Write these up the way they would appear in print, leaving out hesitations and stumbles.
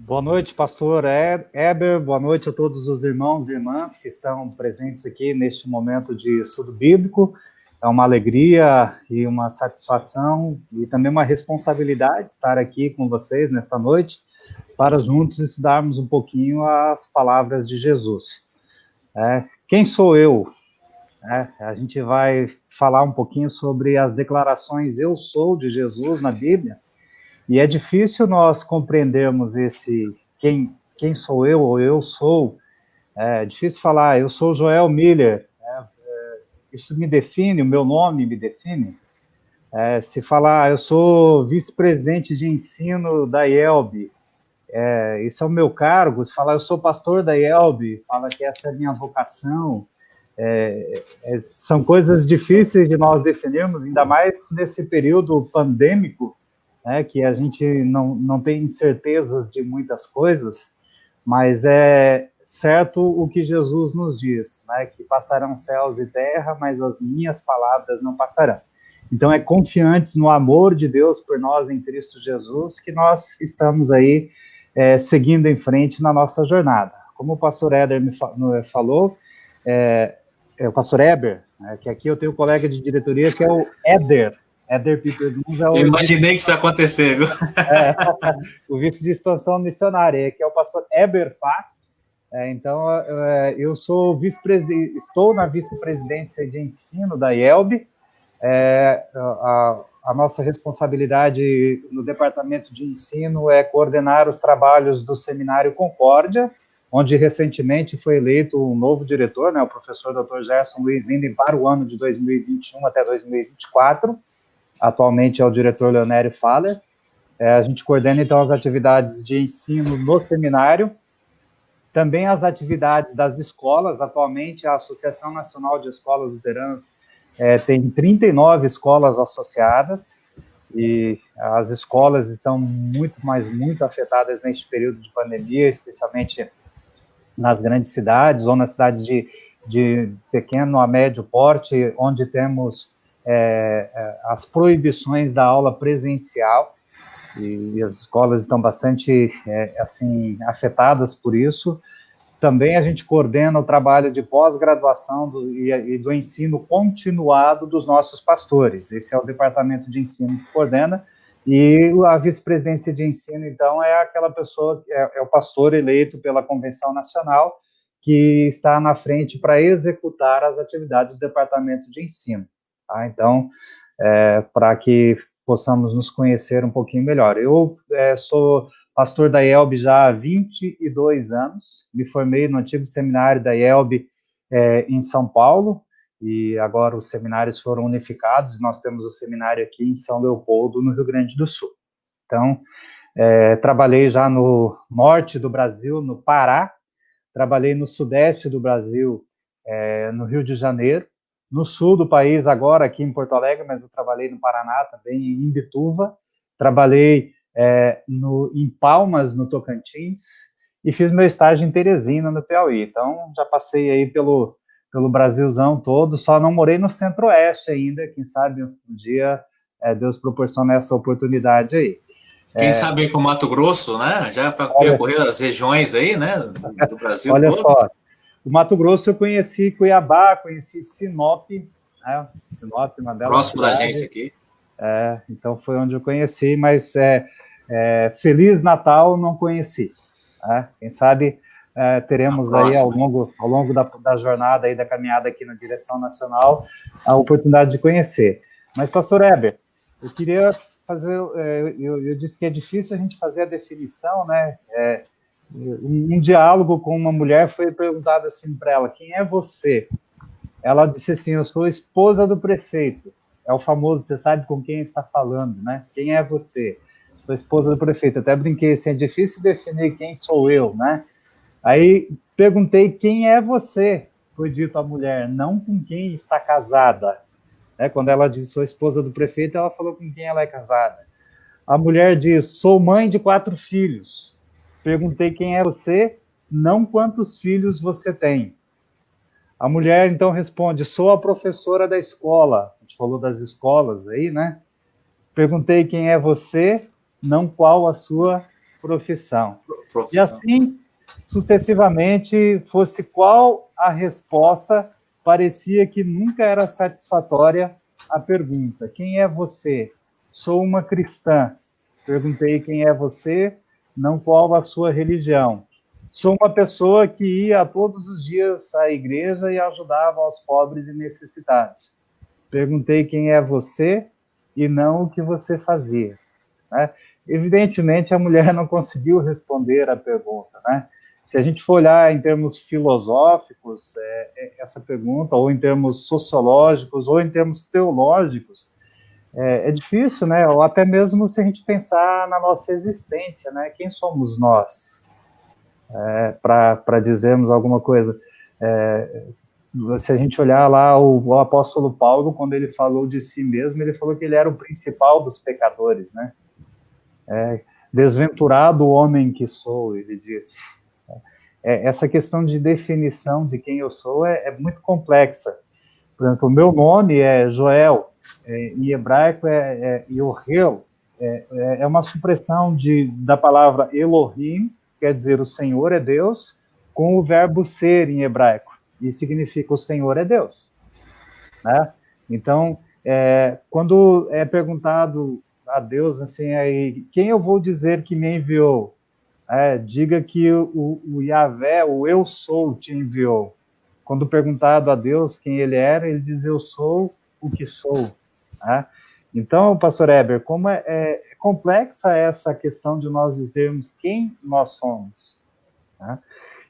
Boa noite, pastor Eber. Boa noite a todos os irmãos e irmãs que estão presentes aqui neste momento de estudo bíblico. É uma alegria e uma satisfação e também uma responsabilidade estar aqui com vocês nesta noite para juntos estudarmos um pouquinho as palavras de Jesus. Quem sou eu? A gente vai falar um pouquinho sobre as declarações "eu sou" de Jesus na Bíblia. E é difícil nós compreendermos esse quem sou eu ou eu sou. É difícil falar, eu sou Joel Miller. Isso me define, o meu nome me define. Se falar, eu sou vice-presidente de ensino da IELB, isso é o meu cargo. Se falar, eu sou pastor da IELB, fala que essa é a minha vocação. São coisas difíceis de nós definirmos, ainda mais nesse período pandêmico, que a gente não tem certezas de muitas coisas, mas é certo o que Jesus nos diz, que passarão céus e terra, mas as minhas palavras não passarão. Então, é confiantes no amor de Deus por nós em Cristo Jesus que nós estamos aí seguindo em frente na nossa jornada. Como o pastor Éder me falou, o pastor Eber, que aqui eu tenho um colega de diretoria que é o Éder Piper Guns. Eu imaginei que isso ia acontecer, viu? O vice de expansão missionária, que é o pastor Eber Fá. Então, eu sou estou na vice-presidência de ensino da IELB. A nossa responsabilidade no departamento de ensino é coordenar os trabalhos do Seminário Concórdia, onde recentemente foi eleito um novo diretor, o professor Dr. Gerson Luiz Linden, para o ano de 2021 até 2024. Atualmente é o diretor Leonério Faller. A gente coordena, então, as atividades de ensino no seminário, também as atividades das escolas. Atualmente, a Associação Nacional de Escolas Luteranas tem 39 escolas associadas, e as escolas estão muito afetadas neste período de pandemia, especialmente nas grandes cidades ou nas cidades de pequeno a médio porte, onde temos as proibições da aula presencial, e as escolas estão bastante afetadas por isso. Também a gente coordena o trabalho de pós-graduação e do ensino continuado dos nossos pastores. Esse é o departamento de ensino que coordena, e a vice-presidência de ensino, então, é aquela pessoa, é o pastor eleito pela Convenção Nacional, que está na frente para executar as atividades do departamento de ensino. Tá? Então, para que possamos nos conhecer um pouquinho melhor. Eu sou pastor da IELB já há 22 anos, me formei no antigo seminário da IELB em São Paulo, e agora os seminários foram unificados, e nós temos o seminário aqui em São Leopoldo, no Rio Grande do Sul. Então, trabalhei já no norte do Brasil, no Pará, trabalhei no sudeste do Brasil, no Rio de Janeiro, no sul do país agora, aqui em Porto Alegre, mas eu trabalhei no Paraná também, em Imbituva, trabalhei em Palmas, no Tocantins, e fiz meu estágio em Teresina, no Piauí. Então, já passei aí pelo Brasilzão todo, só não morei no Centro-Oeste ainda. Quem sabe um dia Deus proporciona essa oportunidade aí. Quem sabe aí com o Mato Grosso, né? Já para percorrer as regiões aí, né? Do Brasil olha todo. Só, o Mato Grosso eu conheci Cuiabá, conheci Sinop, Sinop, uma bela próximo cidade. Da gente aqui. Então foi onde eu conheci, mas Feliz Natal não conheci. Quem sabe teremos aí ao longo da jornada aí, da caminhada aqui na direção nacional, a oportunidade de conhecer. Mas, pastor Eber, eu queria fazer, eu disse que é difícil a gente fazer a definição, né? Um diálogo com uma mulher, foi perguntado assim para ela: quem é você? Ela disse assim: eu sou esposa do prefeito. É o famoso, você sabe com quem está falando, né? Quem é você? Sou esposa do prefeito. Até brinquei assim: é difícil definir quem sou eu, né? Aí perguntei: quem é você? Foi dito à mulher: não com quem está casada. Quando ela disse sou esposa do prefeito, ela falou com quem ela é casada. A mulher diz: sou mãe de 4 filhos. Perguntei: quem é você? Não quantos filhos você tem. A mulher, então, responde: sou a professora da escola. A gente falou das escolas aí, né? Perguntei: quem é você? Não qual a sua profissão. E Profissão. assim, sucessivamente, fosse qual a resposta, parecia que nunca era satisfatória a pergunta. Quem é você? Sou uma cristã. Perguntei quem é você, não qual a sua religião. Sou uma pessoa que ia todos os dias à igreja e ajudava aos pobres e necessitados. Perguntei quem é você e não o que você fazia. Né? Evidentemente, a mulher não conseguiu responder a pergunta. Né? Se a gente for olhar em termos filosóficos, essa pergunta, ou em termos sociológicos, ou em termos teológicos, é difícil, né? Ou até mesmo se a gente pensar na nossa existência, né? Quem somos nós? Para dizermos alguma coisa. Se a gente olhar lá o apóstolo Paulo, quando ele falou de si mesmo, ele falou que ele era o principal dos pecadores, né? Desventurado o homem que sou, ele disse. Essa questão de definição de quem eu sou é muito complexa. Por exemplo, o meu nome é Joel, em hebraico é Yohel, é uma supressão da palavra Elohim, quer dizer o Senhor é Deus, com o verbo ser em hebraico, e significa o Senhor é Deus. Né? Então, quando é perguntado a Deus assim, aí, quem eu vou dizer que me enviou? Diga que o Yahvé, o eu sou, te enviou. Quando perguntado a Deus quem ele era, ele diz, eu sou o que sou. Né? Então, pastor Heber, como é complexa essa questão de nós dizermos quem nós somos. Né?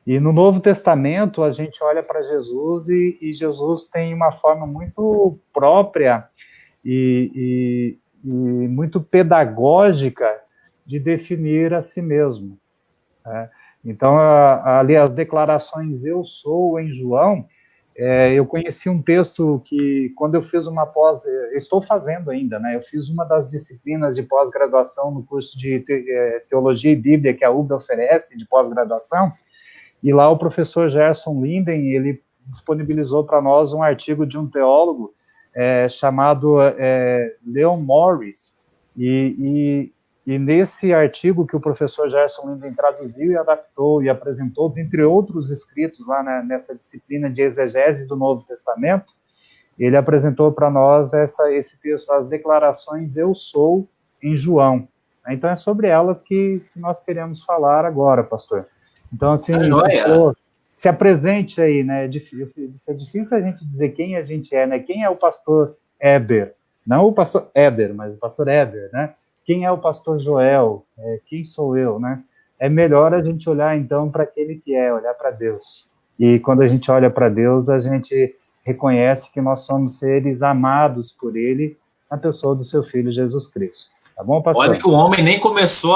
E no Novo Testamento, a gente olha para Jesus e Jesus tem uma forma muito própria e muito pedagógica de definir a si mesmo. Né? Então, ali as declarações eu sou em João, eu conheci um texto que, quando eu fiz uma estou fazendo ainda, né? Eu fiz uma das disciplinas de pós-graduação no curso de Teologia e Bíblia que a UB oferece, de pós-graduação, e lá o professor Gerson Linden, ele disponibilizou para nós um artigo de um teólogo chamado Leon Morris, e nesse artigo que o professor Gerson Linden traduziu e adaptou e apresentou, dentre outros escritos lá nessa disciplina de exegese do Novo Testamento, ele apresentou para nós esse texto, as declarações eu sou em João. Então é sobre elas que nós queremos falar agora, pastor. Então, assim, você falou, se apresente aí, né? É difícil a gente dizer quem a gente é, né? Quem é o pastor Heber? Não o pastor Éder, mas o pastor Heber, né? Quem é o pastor Joel? Quem sou eu, né? É melhor a gente olhar, então, para aquele que olhar para Deus. E quando a gente olha para Deus, a gente reconhece que nós somos seres amados por Ele, na pessoa do seu Filho Jesus Cristo. Tá bom, pastor? Olha que o homem nem começou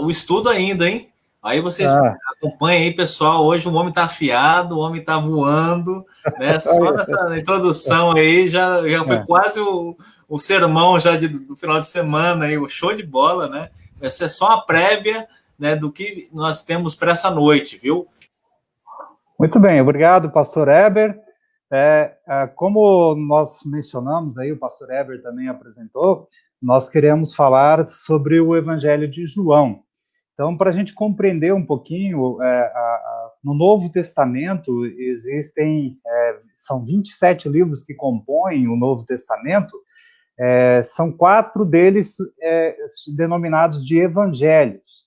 o estudo ainda, hein? Aí vocês acompanhem aí, pessoal. Hoje o homem está afiado, o homem está voando, né? Só nessa introdução aí já foi quase o sermão já do final de semana, aí, o show de bola, né? Essa é só uma prévia, né, do que nós temos para essa noite, viu? Muito bem, obrigado, pastor Heber. Como nós mencionamos aí, o pastor Heber também apresentou, nós queremos falar sobre o Evangelho de João. Então, para a gente compreender um pouquinho, no Novo Testamento são 27 livros que compõem o Novo Testamento, são 4 deles denominados de evangelhos.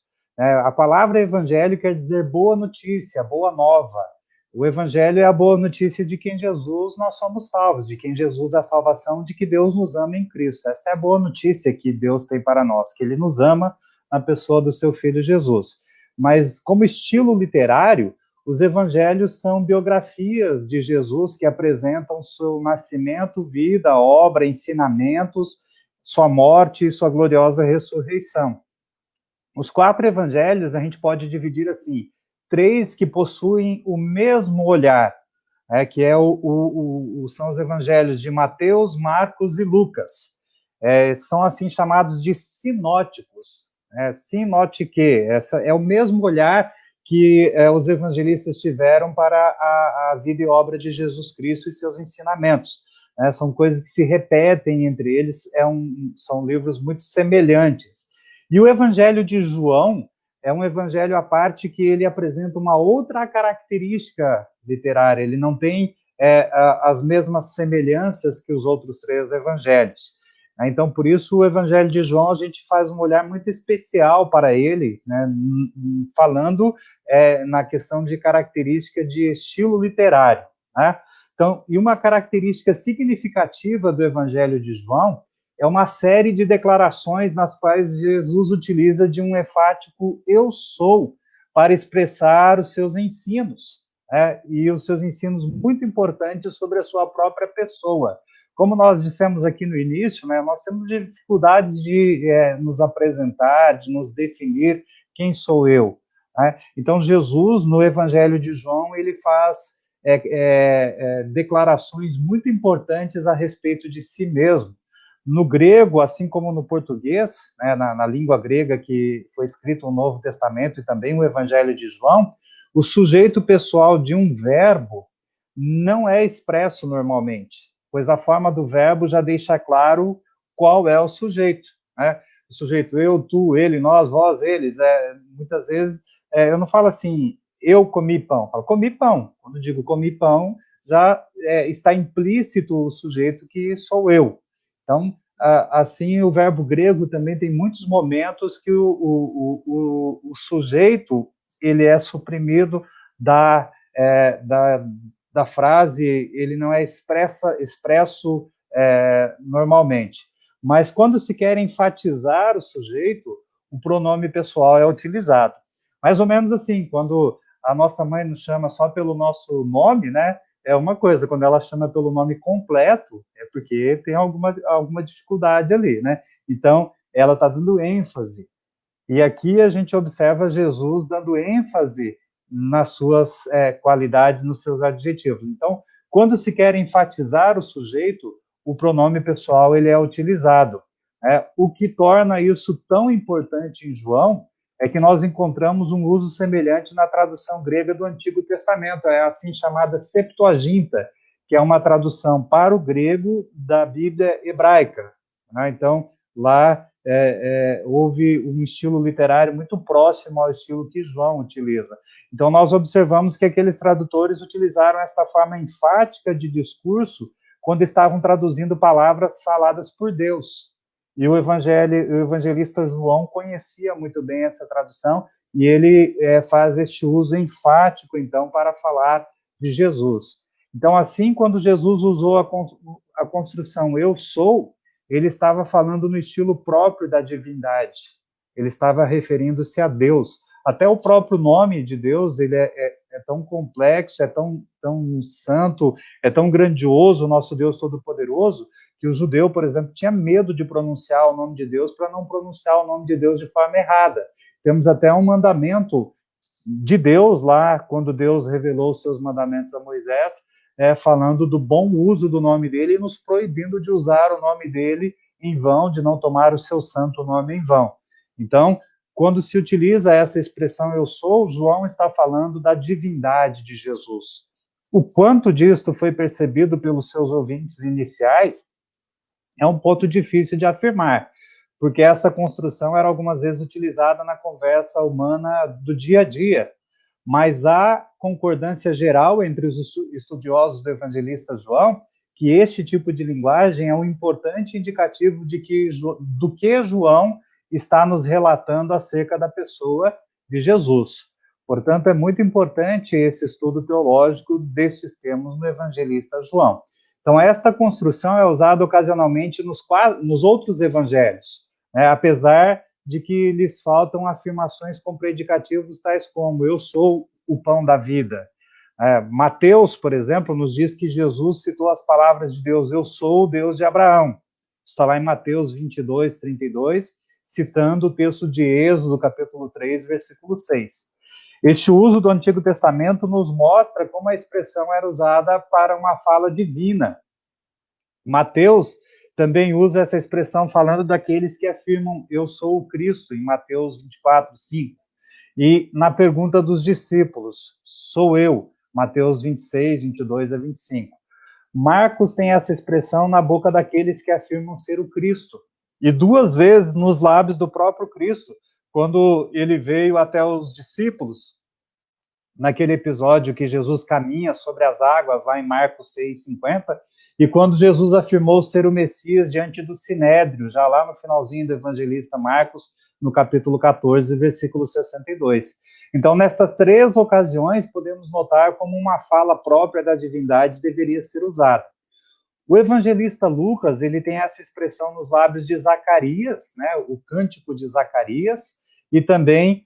A palavra evangelho quer dizer boa notícia, boa nova. O evangelho é a boa notícia de que em Jesus nós somos salvos, de que em Jesus a salvação, de que Deus nos ama em Cristo. Essa é a boa notícia que Deus tem para nós, que Ele nos ama na pessoa do seu Filho Jesus. Mas, como estilo literário, os evangelhos são biografias de Jesus que apresentam seu nascimento, vida, obra, ensinamentos, sua morte e sua gloriosa ressurreição. Os 4 evangelhos a gente pode dividir assim, 3 que possuem o mesmo olhar, que são os evangelhos de Mateus, Marcos e Lucas. São assim chamados de sinóticos. Sinotique, essa é o mesmo olhar que os evangelistas tiveram para a vida e obra de Jesus Cristo e seus ensinamentos. São coisas que se repetem entre eles, são livros muito semelhantes. E o Evangelho de João é um evangelho à parte que ele apresenta uma outra característica literária, ele não tem as mesmas semelhanças que os outros 3 evangelhos. Então, por isso, o Evangelho de João, a gente faz um olhar muito especial para ele, né, falando na questão de característica de estilo literário, né? Então, e uma característica significativa do Evangelho de João é uma série de declarações nas quais Jesus utiliza de um enfático eu sou para expressar os seus ensinos, né, e os seus ensinos muito importantes sobre a sua própria pessoa. Como nós dissemos aqui no início, né, nós temos dificuldades de nos apresentar, de nos definir quem sou eu, né? Então, Jesus, no Evangelho de João, ele faz declarações muito importantes a respeito de si mesmo. No grego, assim como no português, né, na língua grega que foi escrito o Novo Testamento e também o Evangelho de João, o sujeito pessoal de um verbo não é expresso normalmente, pois a forma do verbo já deixa claro qual é o sujeito, né? O sujeito eu, tu, ele, nós, vós, eles. Muitas vezes eu não falo assim, eu comi pão, eu falo comi pão. Quando digo comi pão, já está implícito o sujeito que sou eu. Então, assim, o verbo grego também tem muitos momentos que o sujeito ele é suprimido da frase, ele não é expresso normalmente. Mas quando se quer enfatizar o sujeito, o pronome pessoal é utilizado. Mais ou menos assim, quando a nossa mãe nos chama só pelo nosso nome, né? É uma coisa, quando ela chama pelo nome completo, é porque tem alguma dificuldade ali, né? Então, ela está dando ênfase. E aqui a gente observa Jesus dando ênfase nas suas qualidades, nos seus adjetivos. Então, quando se quer enfatizar o sujeito, o pronome pessoal ele é utilizado. O que torna isso tão importante em João é que nós encontramos um uso semelhante na tradução grega do Antigo Testamento, é assim chamada Septuaginta, que é uma tradução para o grego da Bíblia hebraica. Então, lá houve um estilo literário muito próximo ao estilo que João utiliza. Então, nós observamos que aqueles tradutores utilizaram essa forma enfática de discurso quando estavam traduzindo palavras faladas por Deus. E o evangelista João conhecia muito bem essa tradução e ele faz este uso enfático, então, para falar de Jesus. Então, assim, quando Jesus usou a construção eu sou, ele estava falando no estilo próprio da divindade. Ele estava referindo-se a Deus. Até o próprio nome de Deus, ele é tão complexo, é tão santo, é tão grandioso, o nosso Deus Todo-Poderoso, que o judeu, por exemplo, tinha medo de pronunciar o nome de Deus para não pronunciar o nome de Deus de forma errada. Temos até um mandamento de Deus lá, quando Deus revelou os seus mandamentos a Moisés, falando do bom uso do nome dele e nos proibindo de usar o nome dele em vão, de não tomar o seu santo nome em vão. Então, quando se utiliza essa expressão eu sou, João está falando da divindade de Jesus. O quanto disto foi percebido pelos seus ouvintes iniciais é um ponto difícil de afirmar, porque essa construção era algumas vezes utilizada na conversa humana do dia a dia, mas há concordância geral entre os estudiosos do evangelista João que este tipo de linguagem é um importante indicativo do que João está nos relatando acerca da pessoa de Jesus. Portanto, é muito importante esse estudo teológico destes termos no evangelista João. Então, esta construção é usada ocasionalmente nos outros evangelhos, apesar de que lhes faltam afirmações com predicativos tais como eu sou o pão da vida. Mateus, por exemplo, nos diz que Jesus citou as palavras de Deus, eu sou o Deus de Abraão. Está lá em Mateus 22, 32, citando o texto de Êxodo, capítulo 3, versículo 6. Este uso do Antigo Testamento nos mostra como a expressão era usada para uma fala divina. Mateus também usa essa expressão falando daqueles que afirmam eu sou o Cristo, em Mateus 24, 5. E na pergunta dos discípulos, sou eu, Mateus 26, 22 a 25. Marcos tem essa expressão na boca daqueles que afirmam ser o Cristo, e 2 vezes nos lábios do próprio Cristo, quando ele veio até os discípulos, naquele episódio que Jesus caminha sobre as águas, lá em Marcos 6,50, e quando Jesus afirmou ser o Messias diante do Sinédrio, já lá no finalzinho do evangelista Marcos, no capítulo 14, versículo 62. Então, nessas 3 ocasiões, podemos notar como uma fala própria da divindade deveria ser usada. O evangelista Lucas, ele tem essa expressão nos lábios de Zacarias, né, o cântico de Zacarias, e também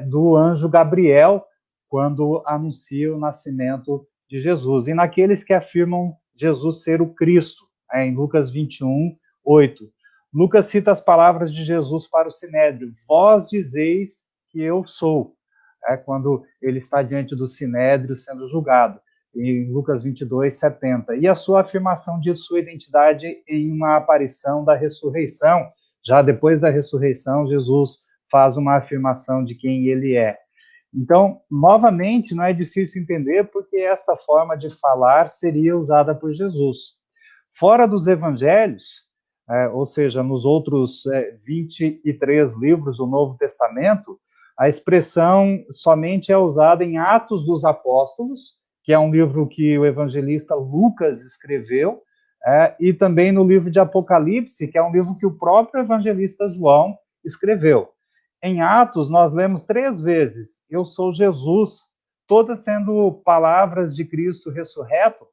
do anjo Gabriel, quando anuncia o nascimento de Jesus. E naqueles que afirmam Jesus ser o Cristo, em Lucas 21, 8. Lucas cita as palavras de Jesus para o Sinédrio: vós dizeis que eu sou, quando ele está diante do Sinédrio sendo julgado, em Lucas 22, 70. E a sua afirmação de sua identidade em uma aparição da ressurreição. Já depois da ressurreição, Jesus faz uma afirmação de quem ele é. Então, novamente, não é difícil entender porque esta forma de falar seria usada por Jesus. Fora dos evangelhos, ou seja, nos outros 23 livros do Novo Testamento, a expressão somente é usada em Atos dos Apóstolos, que é um livro que o evangelista Lucas escreveu, e também no livro de Apocalipse, que é um livro que o próprio evangelista João escreveu. Em Atos, nós lemos 3 vezes, eu sou Jesus, todas sendo palavras de Cristo ressurreto,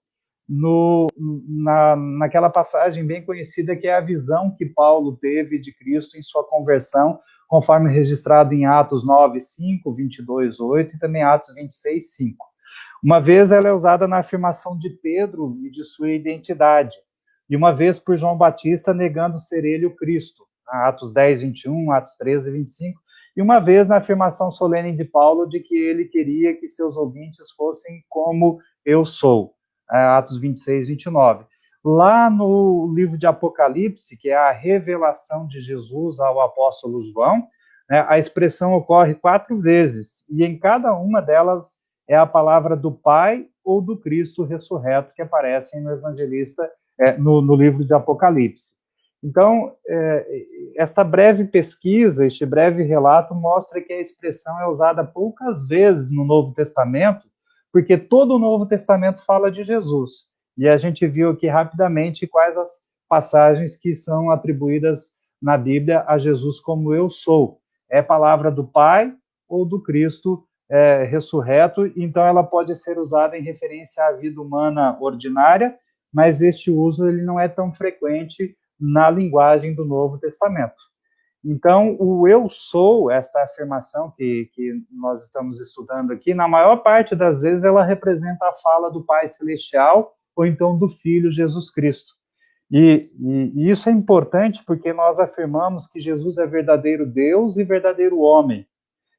naquela passagem bem conhecida que é a visão que Paulo teve de Cristo em sua conversão, conforme registrado em Atos 9, 5, 22, 8 e também Atos 26, 5. Uma vez ela é usada na afirmação de Pedro e de sua identidade, e uma vez por João Batista negando ser ele o Cristo, Atos 10, 21, Atos 13, 25, e uma vez na afirmação solene de Paulo de que ele queria que seus ouvintes fossem como eu sou, Atos 26, 29. Lá no livro de Apocalipse, que é a revelação de Jesus ao apóstolo João, a expressão ocorre 4 vezes, e em cada uma delas é a palavra do Pai ou do Cristo ressurreto que aparecem no evangelista, no livro de Apocalipse. Então, esta breve pesquisa, este breve relato mostra que a expressão é usada poucas vezes no Novo Testamento, porque todo o Novo Testamento fala de Jesus. E a gente viu aqui rapidamente quais as passagens que são atribuídas na Bíblia a Jesus como eu sou. É palavra do Pai ou do Cristo ressurreto, então ela pode ser usada em referência à vida humana ordinária, mas este uso ele não é tão frequente na linguagem do Novo Testamento. Então, o eu sou, esta afirmação que nós estamos estudando aqui, na maior parte das vezes ela representa a fala do Pai Celestial ou então do Filho Jesus Cristo. E isso é importante porque nós afirmamos que Jesus é verdadeiro Deus e verdadeiro homem.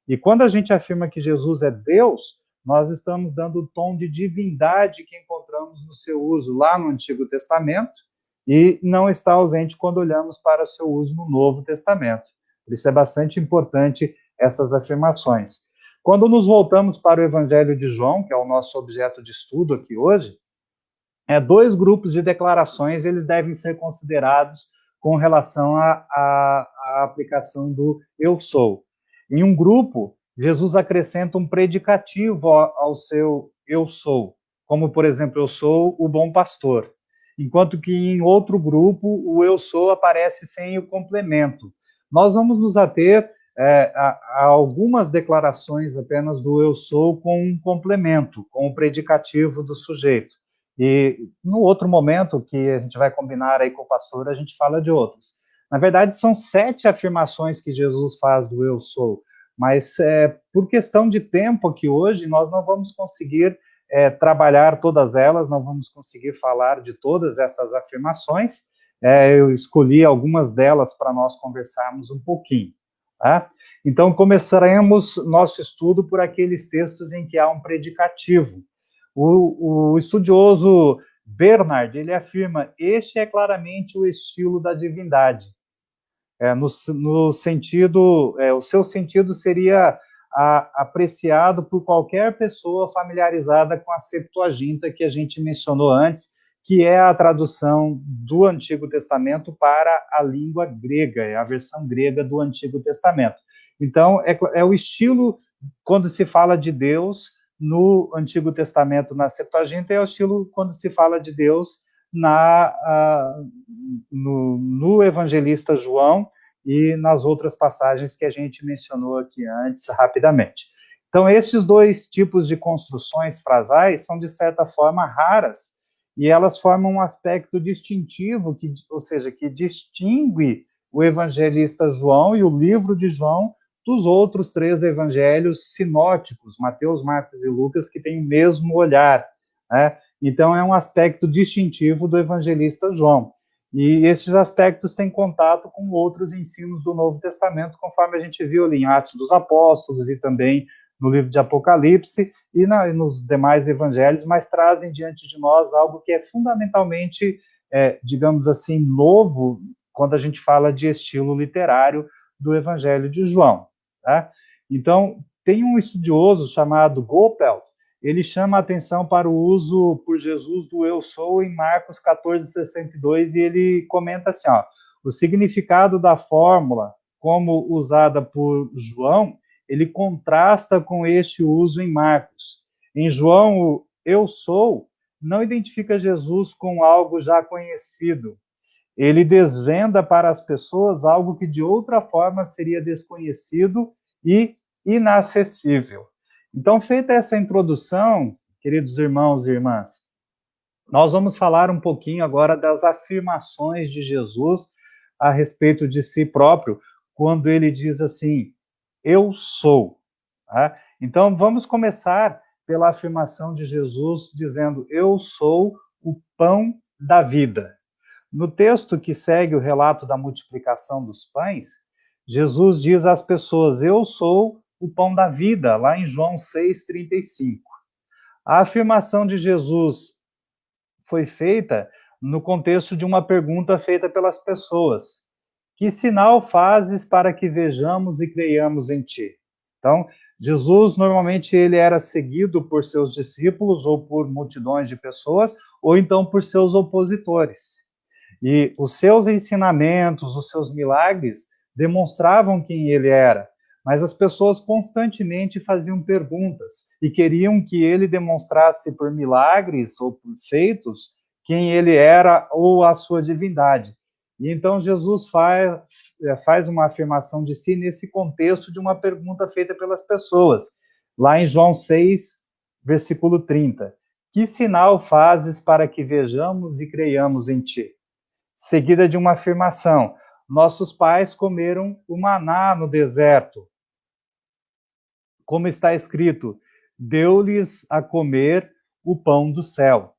E quando a gente afirma que Jesus é Deus, nós estamos dando o tom de divindade que encontramos no seu uso lá no Antigo Testamento e não está ausente quando olhamos para o seu uso no Novo Testamento. Por isso é bastante importante essas afirmações. Quando nos voltamos para o Evangelho de João, que é o nosso objeto de estudo aqui hoje, 2 grupos de declarações eles devem ser considerados com relação à aplicação do eu sou. Em um grupo, Jesus acrescenta um predicativo ao seu eu sou, como, por exemplo, eu sou o bom pastor. Enquanto que em outro grupo, o eu sou aparece sem o complemento. Nós vamos nos ater a algumas declarações apenas do eu sou com um complemento, com o predicativo do sujeito. E no outro momento, que a gente vai combinar aí com o pastor, a gente fala de outros. Na verdade, são 7 afirmações que Jesus faz do eu sou, mas por questão de tempo aqui hoje, nós não vamos conseguir trabalhar todas elas, não vamos conseguir falar de todas essas afirmações. Eu escolhi algumas delas para nós conversarmos um pouquinho. Tá? Então, começaremos nosso estudo por aqueles textos em que há um predicativo. O estudioso Bernard, ele afirma, este é claramente o estilo da divindade. No sentido, o seu sentido seria apreciado por qualquer pessoa familiarizada com a Septuaginta que a gente mencionou antes, que é a tradução do Antigo Testamento para a língua grega, é a versão grega do Antigo Testamento. Então, é o estilo, quando se fala de Deus no Antigo Testamento, na Septuaginta, é o estilo quando se fala de Deus no evangelista João e nas outras passagens que a gente mencionou aqui antes, rapidamente. Então, esses dois tipos de construções frasais são, de certa forma, raras, e elas formam um aspecto distintivo, ou seja, que distingue o evangelista João e o livro de João dos outros 3 evangelhos sinóticos, Mateus, Marcos e Lucas, que têm o mesmo olhar, né? Então, é um aspecto distintivo do evangelista João. E esses aspectos têm contato com outros ensinos do Novo Testamento, conforme a gente viu ali em Atos dos Apóstolos e também no livro de Apocalipse e nos demais evangelhos, mas trazem diante de nós algo que é fundamentalmente, digamos assim, novo, quando a gente fala de estilo literário do Evangelho de João. Tá? Então, tem um estudioso chamado Goppelt, ele chama a atenção para o uso por Jesus do eu sou em Marcos 14:62, e ele comenta assim, ó, o significado da fórmula, como usada por João, ele contrasta com este uso em Marcos. Em João, o eu sou não identifica Jesus com algo já conhecido. Ele desvenda para as pessoas algo que de outra forma seria desconhecido e inacessível. Então, feita essa introdução, queridos irmãos e irmãs, nós vamos falar um pouquinho agora das afirmações de Jesus a respeito de si próprio, quando ele diz assim, eu sou. Tá? Então, vamos começar pela afirmação de Jesus dizendo, eu sou o pão da vida. No texto que segue o relato da multiplicação dos pães, Jesus diz às pessoas, eu sou o pão da vida, lá em João 6:35. A afirmação de Jesus foi feita no contexto de uma pergunta feita pelas pessoas. Que sinal fazes para que vejamos e creiamos em ti? Então, Jesus, normalmente, ele era seguido por seus discípulos ou por multidões de pessoas, ou então por seus opositores. E os seus ensinamentos, os seus milagres, demonstravam quem ele era. Mas as pessoas constantemente faziam perguntas e queriam que ele demonstrasse por milagres ou por feitos quem ele era ou a sua divindade. E então Jesus faz uma afirmação de si nesse contexto de uma pergunta feita pelas pessoas. Lá em João 6, versículo 30. Que sinal fazes para que vejamos e creiamos em ti? Seguida de uma afirmação. Nossos pais comeram o maná no deserto. Como está escrito, deu-lhes a comer o pão do céu.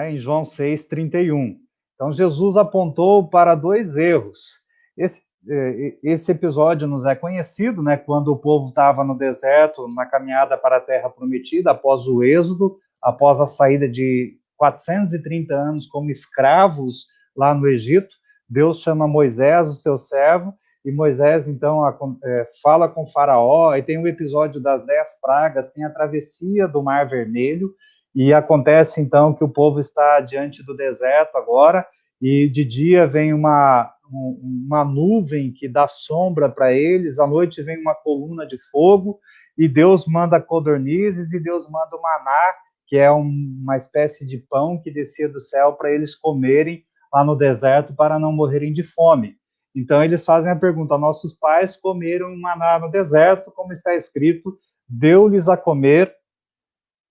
Em João 6:31. Então, Jesus apontou para 2 erros. Esse episódio nos é conhecido, né, quando o povo estava no deserto, na caminhada para a Terra Prometida, após o Êxodo, após a saída de 430 anos como escravos lá no Egito. Deus chama Moisés, o seu servo, e Moisés, então, fala com Faraó, aí tem o episódio das 10 pragas, tem a travessia do Mar Vermelho, e acontece, então, que o povo está diante do deserto agora, e de dia vem uma nuvem que dá sombra para eles, à noite vem uma coluna de fogo, e Deus manda codornizes, e Deus manda o maná, que é uma espécie de pão que descia do céu para eles comerem lá no deserto para não morrerem de fome. Então, eles fazem a pergunta, nossos pais comeram maná no deserto, como está escrito, deu-lhes a comer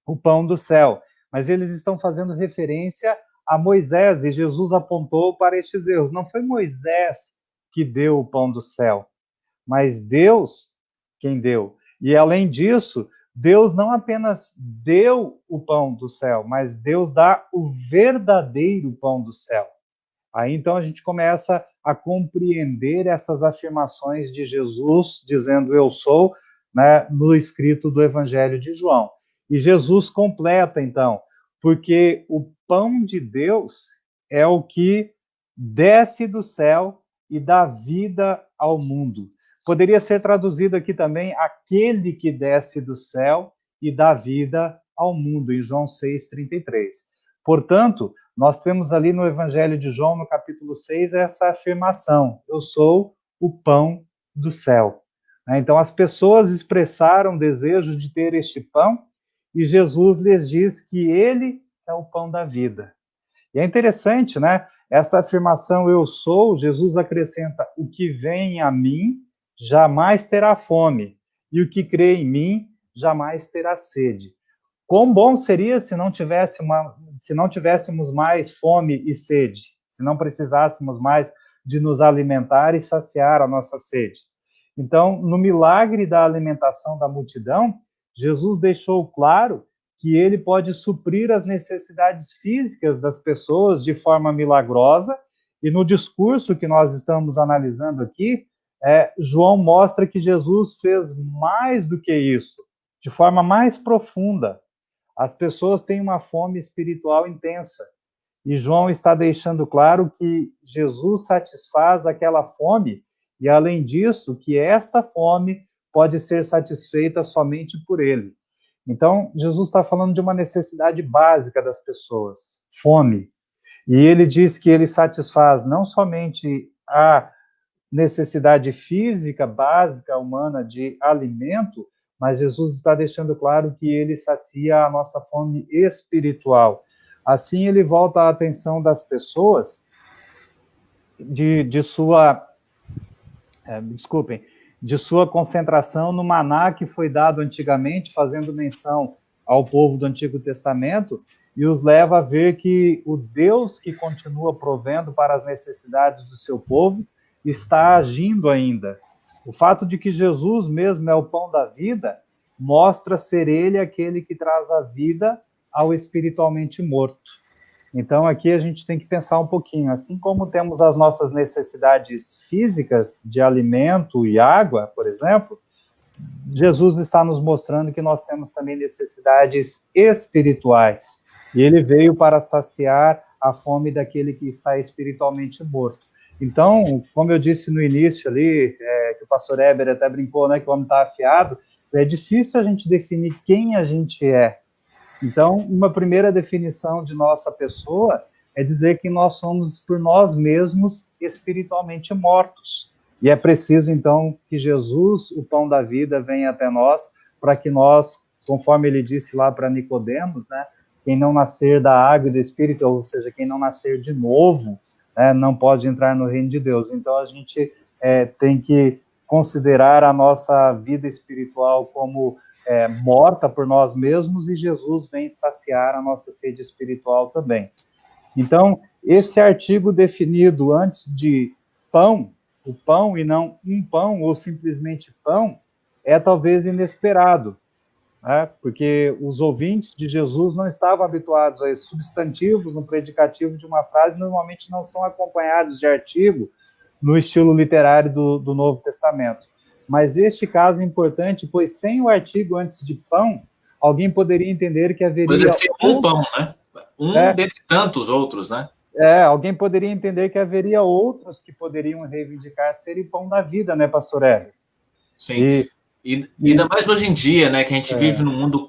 o pão do céu. Mas eles estão fazendo referência a Moisés, e Jesus apontou para estes erros. Não foi Moisés que deu o pão do céu, mas Deus quem deu. E, além disso, Deus não apenas deu o pão do céu, mas Deus dá o verdadeiro pão do céu. Aí, então, a gente começa a compreender essas afirmações de Jesus, dizendo eu sou, né, no escrito do Evangelho de João. E Jesus completa, então, porque o pão de Deus é o que desce do céu e dá vida ao mundo. Poderia ser traduzido aqui também, aquele que desce do céu e dá vida ao mundo, em João 6:33. Portanto, nós temos ali no Evangelho de João, no capítulo 6, essa afirmação, eu sou o pão do céu. né? Então, as pessoas expressaram desejo de ter este pão, e Jesus lhes diz que ele é o pão da vida. E é interessante, né? Esta afirmação, eu sou, Jesus acrescenta, o que vem a mim jamais terá fome, e o que crê em mim jamais terá sede. Quão bom seria se não tivéssemos mais fome e sede, se não precisássemos mais de nos alimentar e saciar a nossa sede. Então, no milagre da alimentação da multidão, Jesus deixou claro que ele pode suprir as necessidades físicas das pessoas de forma milagrosa, e no discurso que nós estamos analisando aqui, João mostra que Jesus fez mais do que isso, de forma mais profunda. As pessoas têm uma fome espiritual intensa, e João está deixando claro que Jesus satisfaz aquela fome, e além disso, que esta fome pode ser satisfeita somente por ele. Então, Jesus está falando de uma necessidade básica das pessoas, fome. E ele diz que ele satisfaz não somente a necessidade física básica humana de alimento, mas Jesus está deixando claro que ele sacia a nossa fome espiritual. Assim, ele volta a atenção das pessoas de sua concentração no maná que foi dado antigamente, fazendo menção ao povo do Antigo Testamento, e os leva a ver que o Deus que continua provendo para as necessidades do seu povo está agindo ainda. O fato de que Jesus mesmo é o pão da vida mostra ser ele aquele que traz a vida ao espiritualmente morto. Então, aqui a gente tem que pensar um pouquinho, assim como temos as nossas necessidades físicas de alimento e água, por exemplo, Jesus está nos mostrando que nós temos também necessidades espirituais, e ele veio para saciar a fome daquele que está espiritualmente morto. Então, como eu disse no início ali, que o pastor Heber até brincou, né, que o homem está afiado, é difícil a gente definir quem a gente é. Então, uma primeira definição de nossa pessoa é dizer que nós somos, por nós mesmos, espiritualmente mortos. E é preciso, então, que Jesus, o pão da vida, venha até nós, para que nós, conforme ele disse lá para Nicodemos, né, quem não nascer da água e do Espírito, ou seja, quem não nascer de novo, né, não pode entrar no reino de Deus. Então, a gente tem que considerar a nossa vida espiritual como morta por nós mesmos, e Jesus vem saciar a nossa sede espiritual também. Então, esse artigo definido antes de pão, o pão e não um pão, ou simplesmente pão, é talvez inesperado, né? Porque os ouvintes de Jesus não estavam habituados a esses substantivos no predicativo de uma frase, normalmente não são acompanhados de artigo no estilo literário do Novo Testamento. Mas este caso é importante, pois sem o artigo antes de pão, alguém poderia entender que haveria... Poderia ser um pão, né? Dentre tantos outros, né? Alguém poderia entender que haveria outros que poderiam reivindicar serem pão da vida, né, pastor Hélio? Sim. E ainda mais hoje em dia, né, que a gente vive num mundo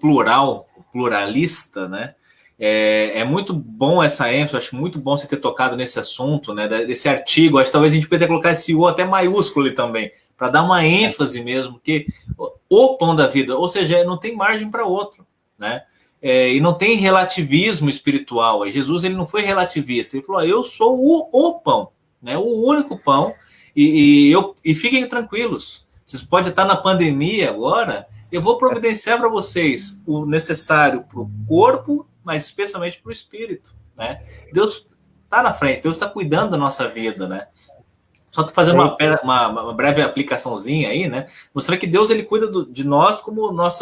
pluralista, né? É muito bom essa ênfase, acho muito bom você ter tocado nesse assunto, né, desse artigo. Acho que talvez a gente poderia colocar esse O até maiúsculo ali também, para dar uma ênfase mesmo, que o pão da vida, ou seja, não tem margem para outro, né? E não tem relativismo espiritual. Jesus, ele não foi relativista, ele falou, eu sou o pão, né, o único pão, e fiquem tranquilos, vocês podem estar na pandemia agora, eu vou providenciar para vocês o necessário para o corpo, mas especialmente para o espírito, né? Deus está na frente, Deus está cuidando da nossa vida, né? Só que fazendo uma breve aplicaçãozinha aí, né? Mostrando que Deus, ele cuida de nós como nós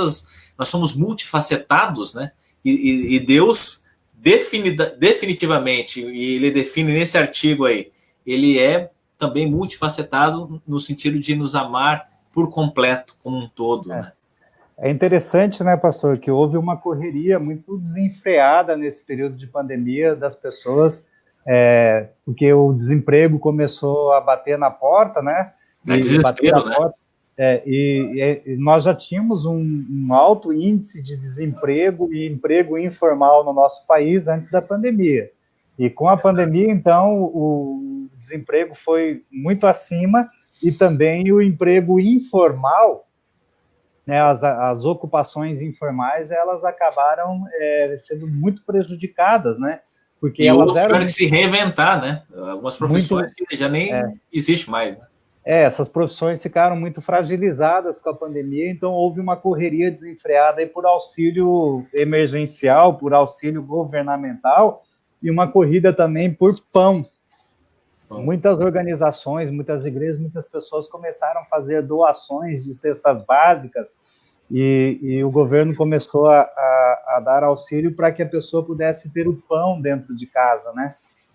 somos multifacetados, né? E Deus definitivamente, e ele define nesse artigo aí, ele é também multifacetado no sentido de nos amar por completo, como um todo, né? É interessante, né, pastor, que houve uma correria muito desenfreada nesse período de pandemia das pessoas, porque o desemprego começou a bater na porta, né? Desespero, né? E nós já tínhamos um alto índice de desemprego e emprego informal no nosso país antes da pandemia. E com a pandemia, então, o desemprego foi muito acima, e também o emprego informal, né, as ocupações informais, elas acabaram sendo muito prejudicadas, né? Porque elas tiveram que se reinventar, né? Algumas profissões que já nem existe mais, né? Essas profissões ficaram muito fragilizadas com a pandemia, então houve uma correria desenfreada aí por auxílio emergencial, por auxílio governamental, e uma corrida também por pão. Muitas organizações, muitas igrejas, muitas pessoas começaram a fazer doações de cestas básicas, e o governo começou a dar auxílio para que a pessoa pudesse ter o pão dentro de casa, né?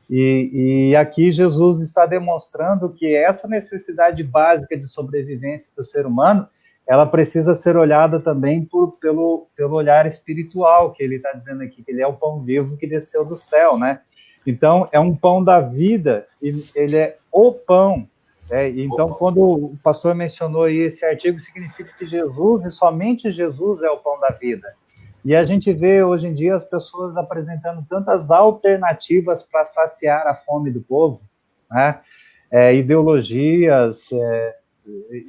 E aqui Jesus está demonstrando que essa necessidade básica de sobrevivência do ser humano, ela precisa ser olhada também pelo olhar espiritual, que ele está dizendo aqui, que ele é o pão vivo que desceu do céu, né? Então, é um pão da vida, e ele é o pão. Então, quando o pastor mencionou aí esse artigo, significa que Jesus, e somente Jesus, é o pão da vida. E a gente vê hoje em dia as pessoas apresentando tantas alternativas para saciar a fome do povo, né? Ideologias,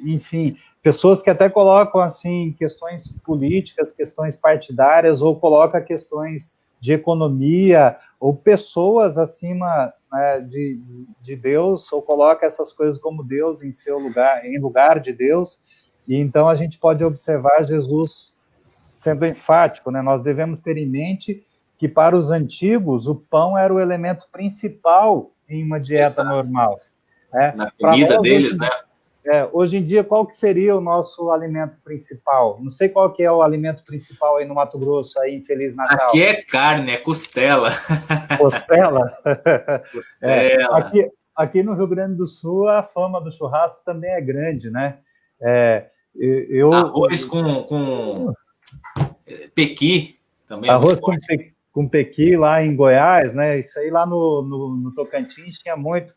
enfim, pessoas que até colocam assim questões políticas, questões partidárias, ou colocam questões de economia, ou pessoas acima, né, de Deus, ou coloca essas coisas como Deus em seu lugar, em lugar de Deus. E então a gente pode observar Jesus sendo enfático, né? Nós devemos ter em mente que para os antigos o pão era o elemento principal em uma dieta normal. Na comida deles, né? Hoje em dia, qual que seria o nosso alimento principal? Não sei qual que é o alimento principal aí no Mato Grosso, aí em Feliz Natal. Aqui é carne, é costela. Costela? Costela. Aqui no Rio Grande do Sul, a fama do churrasco também é grande, né? Arroz com pequi também. Arroz com pequi lá em Goiás, né? Isso aí lá no Tocantins tinha muito.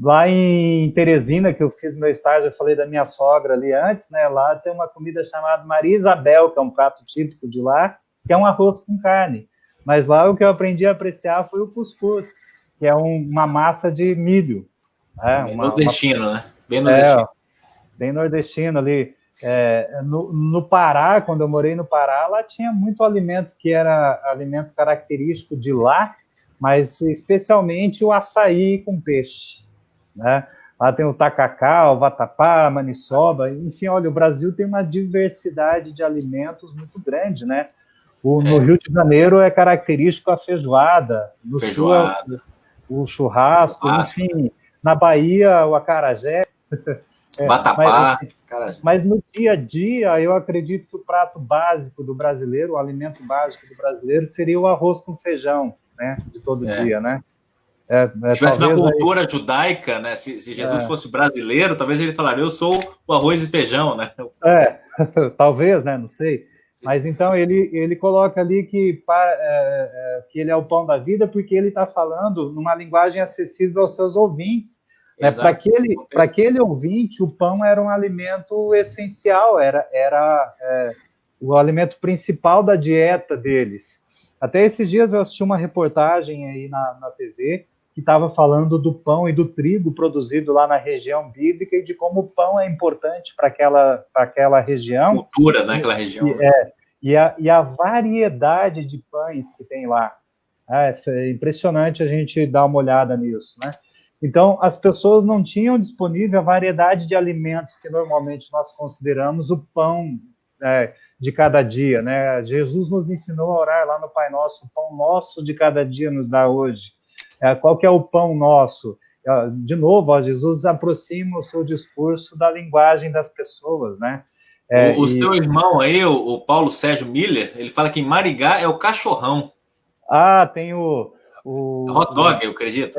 Lá em Teresina, que eu fiz meu estágio, eu falei da minha sogra ali antes, né? Lá tem uma comida chamada Maria Isabel, que é um prato típico de lá, que é um arroz com carne. Mas lá o que eu aprendi a apreciar foi o cuscuz, que é uma massa de milho. Nordestino, né? Bem nordestino. Bem nordestino ali. No Pará, quando eu morei no Pará, lá tinha muito alimento que era alimento característico de lá, mas especialmente o açaí com peixe, né? Lá tem o tacacá, o vatapá, a maniçoba, enfim, olha, o Brasil tem uma diversidade de alimentos muito grande, né? No Rio de Janeiro é característico a feijoada, no Sul o churrasco, enfim, na Bahia o acarajé. Vatapá. Mas no dia a dia, eu acredito que o prato básico do brasileiro, o alimento básico do brasileiro, seria o arroz com feijão, né? De todo dia, né? Se tivesse na cultura judaica, né? Se Jesus fosse brasileiro, talvez ele falaria: eu sou o arroz e feijão, né? Talvez, né? Não sei. Mas então ele coloca ali que ele é o pão da vida, porque ele está falando numa linguagem acessível aos seus ouvintes. Né? Para aquele ouvinte, o pão era um alimento essencial, era o alimento principal da dieta deles. Até esses dias eu assisti uma reportagem aí na TV que estava falando do pão e do trigo produzido lá na região bíblica e de como o pão é importante para aquela região. Cultura naquela região. E a variedade de pães que tem lá. É impressionante a gente dar uma olhada nisso, né? Então, as pessoas não tinham disponível a variedade de alimentos que normalmente nós consideramos o pão de cada dia, né? Jesus nos ensinou a orar lá no Pai Nosso: o pão nosso de cada dia nos dá hoje. Qual que é o pão nosso? De novo, Jesus aproxima o seu discurso da linguagem das pessoas, né? Seu irmão aí, o Paulo Sérgio Miller, ele fala que em Maringá é o cachorrão. Tem o hot dog, eu acredito.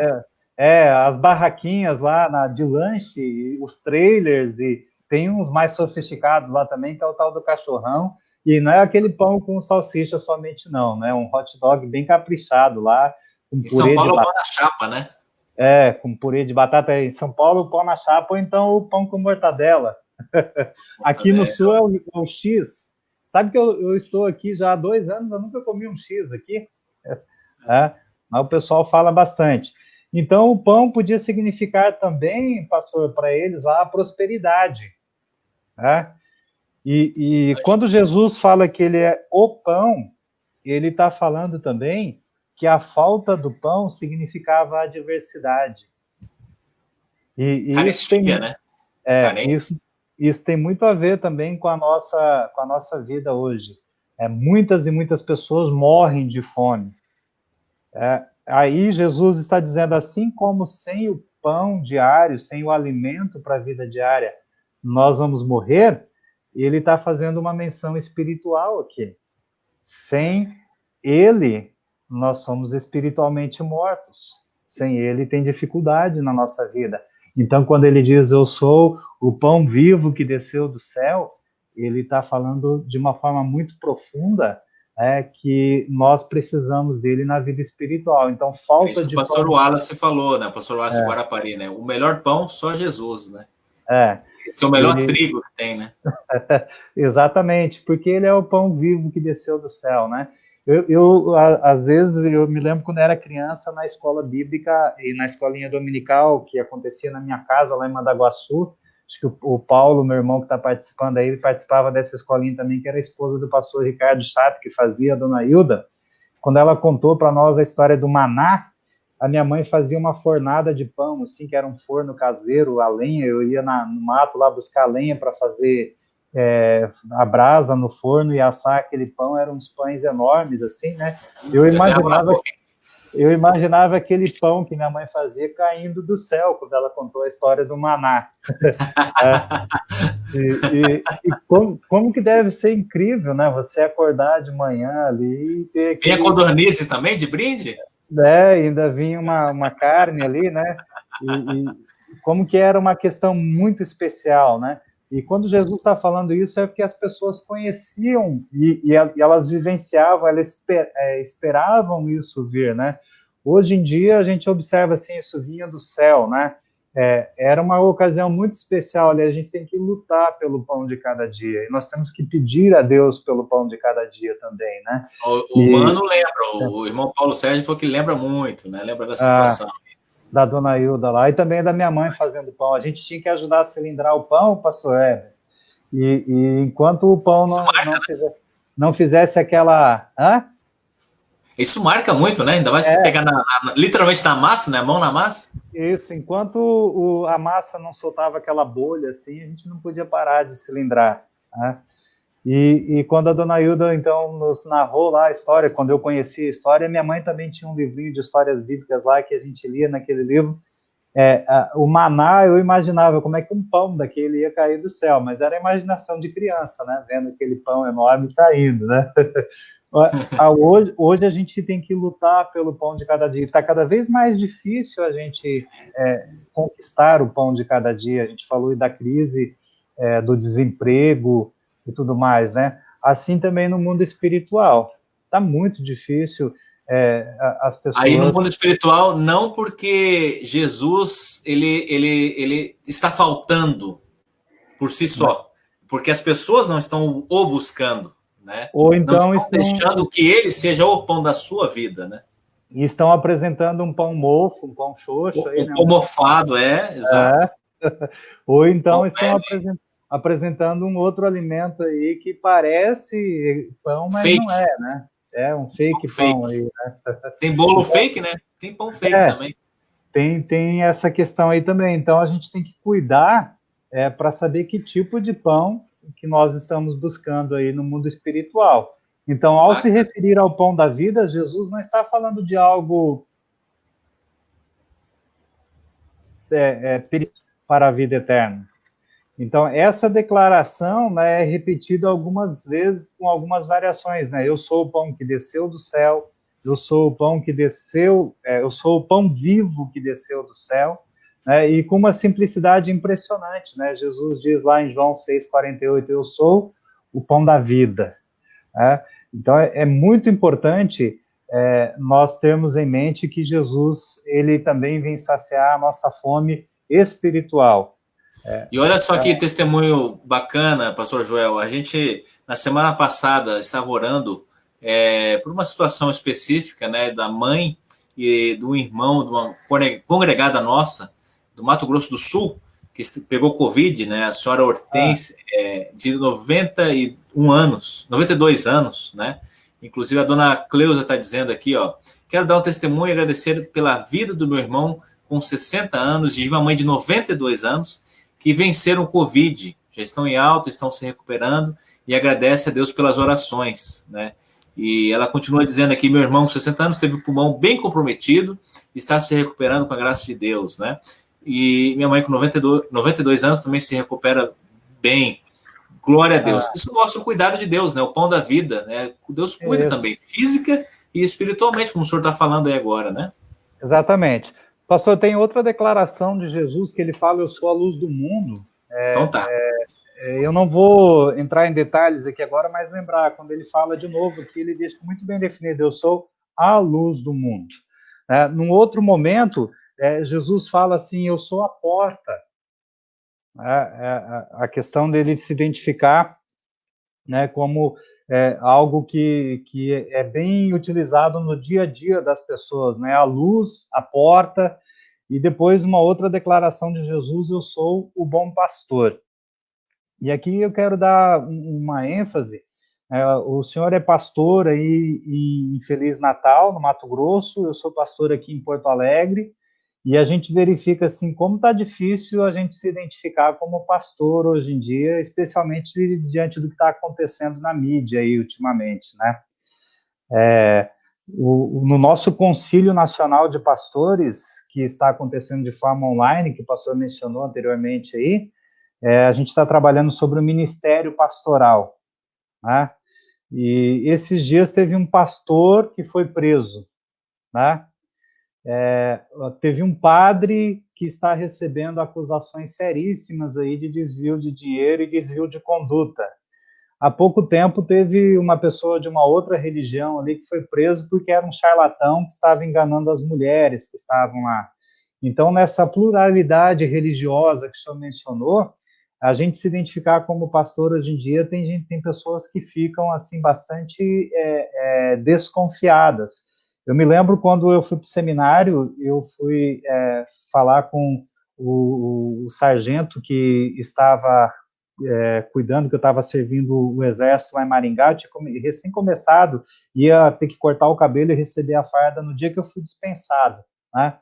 As barraquinhas lá de lanche, os trailers, e tem uns mais sofisticados lá também, que é o tal do cachorrão, e não é aquele pão com salsicha somente não, né? Um hot dog bem caprichado lá, com purê São Paulo de batata. É o pão na chapa, né? Com purê de batata. Em São Paulo, o pão na chapa, ou então o pão com mortadela. Aqui no Sul é o X. Sabe que eu estou aqui já há 2 anos, eu nunca comi um X aqui. Mas o pessoal fala bastante. Então, o pão podia significar também, pastor, para eles lá, a prosperidade. Né? E quando Jesus fala que ele é o pão, ele está falando também que a falta do pão significava a adversidade. E isso tem, né? Isso tem muito a ver também com a nossa vida hoje. Muitas e muitas pessoas morrem de fome. Aí Jesus está dizendo, assim como sem o pão diário, sem o alimento para a vida diária, nós vamos morrer, ele está fazendo uma menção espiritual aqui. Sem ele, nós somos espiritualmente mortos. Sem ele, tem dificuldade na nossa vida. Então, quando ele diz, eu sou o pão vivo que desceu do céu, ele está falando de uma forma muito profunda, que nós precisamos dele na vida espiritual. Então, falta de pão... O pastor Wallace falou, né? O pastor Wallace Guarapari, né? O melhor pão, só Jesus, né? Esse é o melhor trigo que tem, né? Exatamente, porque ele é o pão vivo que desceu do céu, né? Às vezes, eu me lembro quando era criança, na escola bíblica e na escolinha dominical, que acontecia na minha casa, lá em Mandaguaçu. Acho que o Paulo, meu irmão que está participando aí, ele participava dessa escolinha também, que era a esposa do pastor Ricardo Chato, que fazia a dona Hilda. Quando ela contou para nós a história do maná, a minha mãe fazia uma fornada de pão, assim, que era um forno caseiro, a lenha. Eu ia no mato lá buscar lenha para fazer a brasa no forno e assar aquele pão. Eram uns pães enormes, assim, né? Eu imaginava aquele pão que minha mãe fazia caindo do céu, quando ela contou a história do maná. E como que deve ser incrível, né? Você acordar de manhã ali e ter aquele... Vinha codornizes também, de brinde? Ainda vinha uma carne ali, né? E como que era uma questão muito especial, né? E quando Jesus está falando isso, é porque as pessoas conheciam e elas vivenciavam, elas esperavam isso vir, né? Hoje em dia, a gente observa assim, isso vinha do céu, né? Era uma ocasião muito especial ali, a gente tem que lutar pelo pão de cada dia, e nós temos que pedir a Deus pelo pão de cada dia também, né? O Mano lembra, o irmão Paulo Sérgio falou que lembra muito, né? Lembra da situação. Da dona Hilda lá, e também da minha mãe fazendo pão. A gente tinha que ajudar a cilindrar o pão, pastor Heber, e enquanto o pão não fizesse aquela... Isso marca muito, né? Ainda mais se pegar literalmente na massa, né? Mão na massa. Isso, enquanto a massa não soltava aquela bolha, assim, a gente não podia parar de cilindrar, né? E quando a dona Hilda, então, nos narrou lá a história, quando eu conheci a história, minha mãe também tinha um livrinho de histórias bíblicas lá, que a gente lia naquele livro. O maná, eu imaginava como é que um pão daquele ia cair do céu, mas era a imaginação de criança, né? Vendo aquele pão enorme caindo, né? Hoje a gente tem que lutar pelo pão de cada dia. Está cada vez mais difícil a gente conquistar o pão de cada dia. A gente falou da crise, do desemprego e tudo mais, né? Assim também no mundo espiritual. Está muito difícil as pessoas... Aí no mundo espiritual, não porque Jesus ele está faltando por si só, porque as pessoas não estão o buscando, né? Ou então não estão deixando que ele seja o pão da sua vida, né? E estão apresentando um pão mofo, um pão xoxo. Um pão mofado, exato. Ou então estão apresentando um outro alimento aí que parece pão, mas fake. Não é, né? É um fake pão aí, né? Tem bolo fake, né? Tem pão fake também. Tem essa questão aí também. Então a gente tem que cuidar para saber que tipo de pão que nós estamos buscando aí no mundo espiritual. Então, ao se referir ao pão da vida, Jesus não está falando de algo para a vida eterna. Então, essa declaração, né, é repetida algumas vezes com algumas variações, né? Eu sou o pão que desceu do céu, eu sou o pão que desceu, eu sou o pão vivo que desceu do céu, né? E com uma simplicidade impressionante, né? Jesus diz lá em João 6,48, eu sou o pão da vida, né? Então, é muito importante nós termos em mente que Jesus, ele também vem saciar a nossa fome espiritual. E olha só que testemunho bacana, pastor Joel. A gente, na semana passada, estava orando por uma situação específica, né, da mãe e do irmão de uma congregada nossa, do Mato Grosso do Sul, que pegou Covid, né? A senhora Hortência, de 91 anos, 92 anos, né? Inclusive a dona Cleusa está dizendo aqui, ó, quero dar um testemunho e agradecer pela vida do meu irmão com 60 anos, de uma mãe de 92 anos, que venceram o Covid, já estão em alta, estão se recuperando, e agradece a Deus pelas orações, né? E ela continua dizendo aqui, meu irmão com 60 anos teve o pulmão bem comprometido, está se recuperando com a graça de Deus, né? E minha mãe com 92 anos também se recupera bem. Glória a Deus. Isso mostra o cuidado de Deus, né? O pão da vida, né? Deus cuida também, física e espiritualmente, como o senhor está falando aí agora, né? Exatamente. Pastor, tem outra declaração de Jesus que ele fala, eu sou a luz do mundo. Então tá. Eu não vou entrar em detalhes aqui agora, mas lembrar, quando ele fala de novo, que ele deixa muito bem definido, eu sou a luz do mundo. Num outro momento, Jesus fala assim, eu sou a porta. A questão dele se identificar, né, como algo que é bem utilizado no dia a dia das pessoas, né, a luz, a porta, e depois uma outra declaração de Jesus, eu sou o bom pastor. E aqui eu quero dar uma ênfase, o senhor é pastor aí em Feliz Natal, no Mato Grosso, eu sou pastor aqui em Porto Alegre, e a gente verifica assim como está difícil a gente se identificar como pastor hoje em dia, especialmente diante do que está acontecendo na mídia aí ultimamente, né? No nosso Concílio Nacional de Pastores, que está acontecendo de forma online, que o pastor mencionou anteriormente aí, a gente está trabalhando sobre o ministério pastoral, né? E esses dias teve um pastor que foi preso, né? Teve um padre que está recebendo acusações seríssimas aí de desvio de dinheiro e desvio de conduta. Há pouco tempo teve uma pessoa de uma outra religião ali que foi preso porque era um charlatão que estava enganando as mulheres que estavam lá. Então, nessa pluralidade religiosa que o senhor mencionou, a gente se identificar como pastor hoje em dia, tem pessoas que ficam assim bastante desconfiadas. Eu me lembro quando eu fui para o seminário, eu fui falar com o sargento que estava cuidando, que eu estava servindo o exército lá em Maringá, eu tinha recém começado, ia ter que cortar o cabelo e receber a farda no dia que eu fui dispensado, né?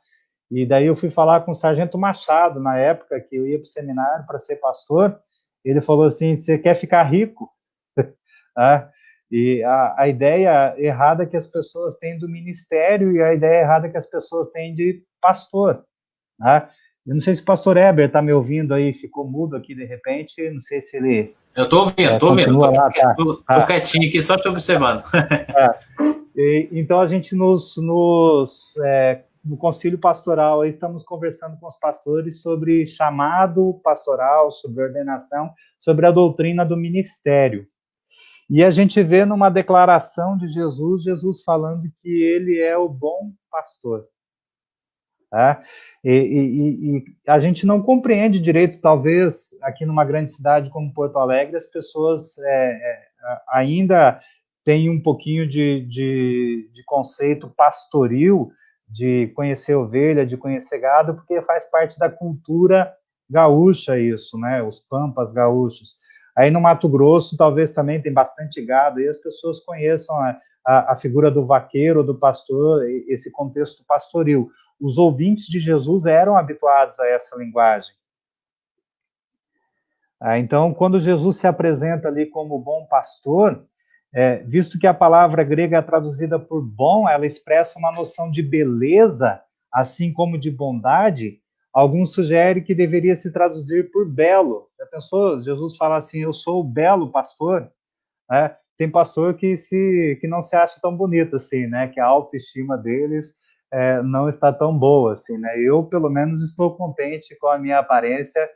E daí eu fui falar com o sargento Machado, na época que eu ia para o seminário para ser pastor, ele falou assim, você quer ficar rico? E a ideia errada que as pessoas têm do ministério e a ideia errada que as pessoas têm de pastor, né? Eu não sei se o pastor Heber está me ouvindo aí, ficou mudo aqui de repente, não sei se ele... Eu estou ouvindo, estou ouvindo. Estou quietinho aqui, só te observando. Então, a gente no concílio pastoral, aí estamos conversando com os pastores sobre chamado pastoral, sobre ordenação, sobre a doutrina do ministério. E a gente vê numa declaração de Jesus falando que ele é o bom pastor. Tá? E a gente não compreende direito, talvez, aqui numa grande cidade como Porto Alegre, as pessoas ainda têm um pouquinho de conceito pastoril, de conhecer ovelha, de conhecer gado, porque faz parte da cultura gaúcha isso, né? Os pampas gaúchos. Aí no Mato Grosso, talvez também tem bastante gado, e as pessoas conheçam a figura do vaqueiro, do pastor, esse contexto pastoril. Os ouvintes de Jesus eram habituados a essa linguagem. Então, quando Jesus se apresenta ali como bom pastor, visto que a palavra grega é traduzida por bom, ela expressa uma noção de beleza, assim como de bondade, alguns sugerem que deveria se traduzir por belo. Já pensou? Jesus fala assim, eu sou o belo pastor. Tem pastor que não se acha tão bonito assim, né? Que a autoestima deles não está tão boa assim, né? Eu, pelo menos, estou contente com a minha aparência,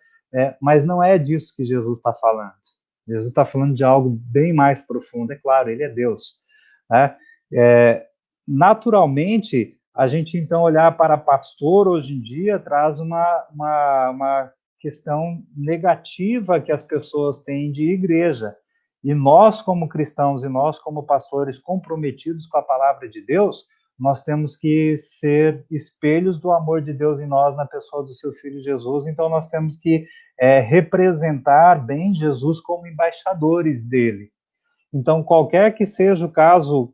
mas não é disso que Jesus está falando. Jesus está falando de algo bem mais profundo. É claro, ele é Deus, né? Naturalmente, a gente, então, olhar para pastor hoje em dia traz uma questão negativa que as pessoas têm de igreja. E nós, como cristãos, e nós, como pastores comprometidos com a palavra de Deus, nós temos que ser espelhos do amor de Deus em nós, na pessoa do seu Filho Jesus. Então, nós temos que representar bem Jesus como embaixadores dele. Então, qualquer que seja o caso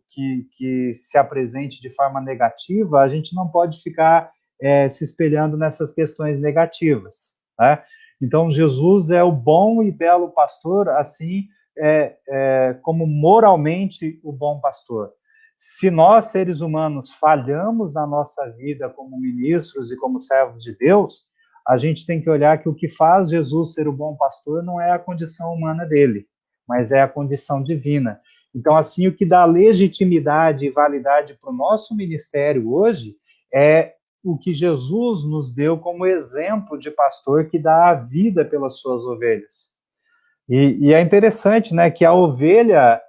que se apresente de forma negativa, a gente não pode ficar se espelhando nessas questões negativas, né? Então, Jesus é o bom e belo pastor, assim como moralmente o bom pastor. Se nós, seres humanos, falhamos na nossa vida como ministros e como servos de Deus, a gente tem que olhar que o que faz Jesus ser o bom pastor não é a condição humana dele, mas é a condição divina. Então, assim, o que dá legitimidade e validade para o nosso ministério hoje é o que Jesus nos deu como exemplo de pastor que dá a vida pelas suas ovelhas. E é interessante, né, que a ovelha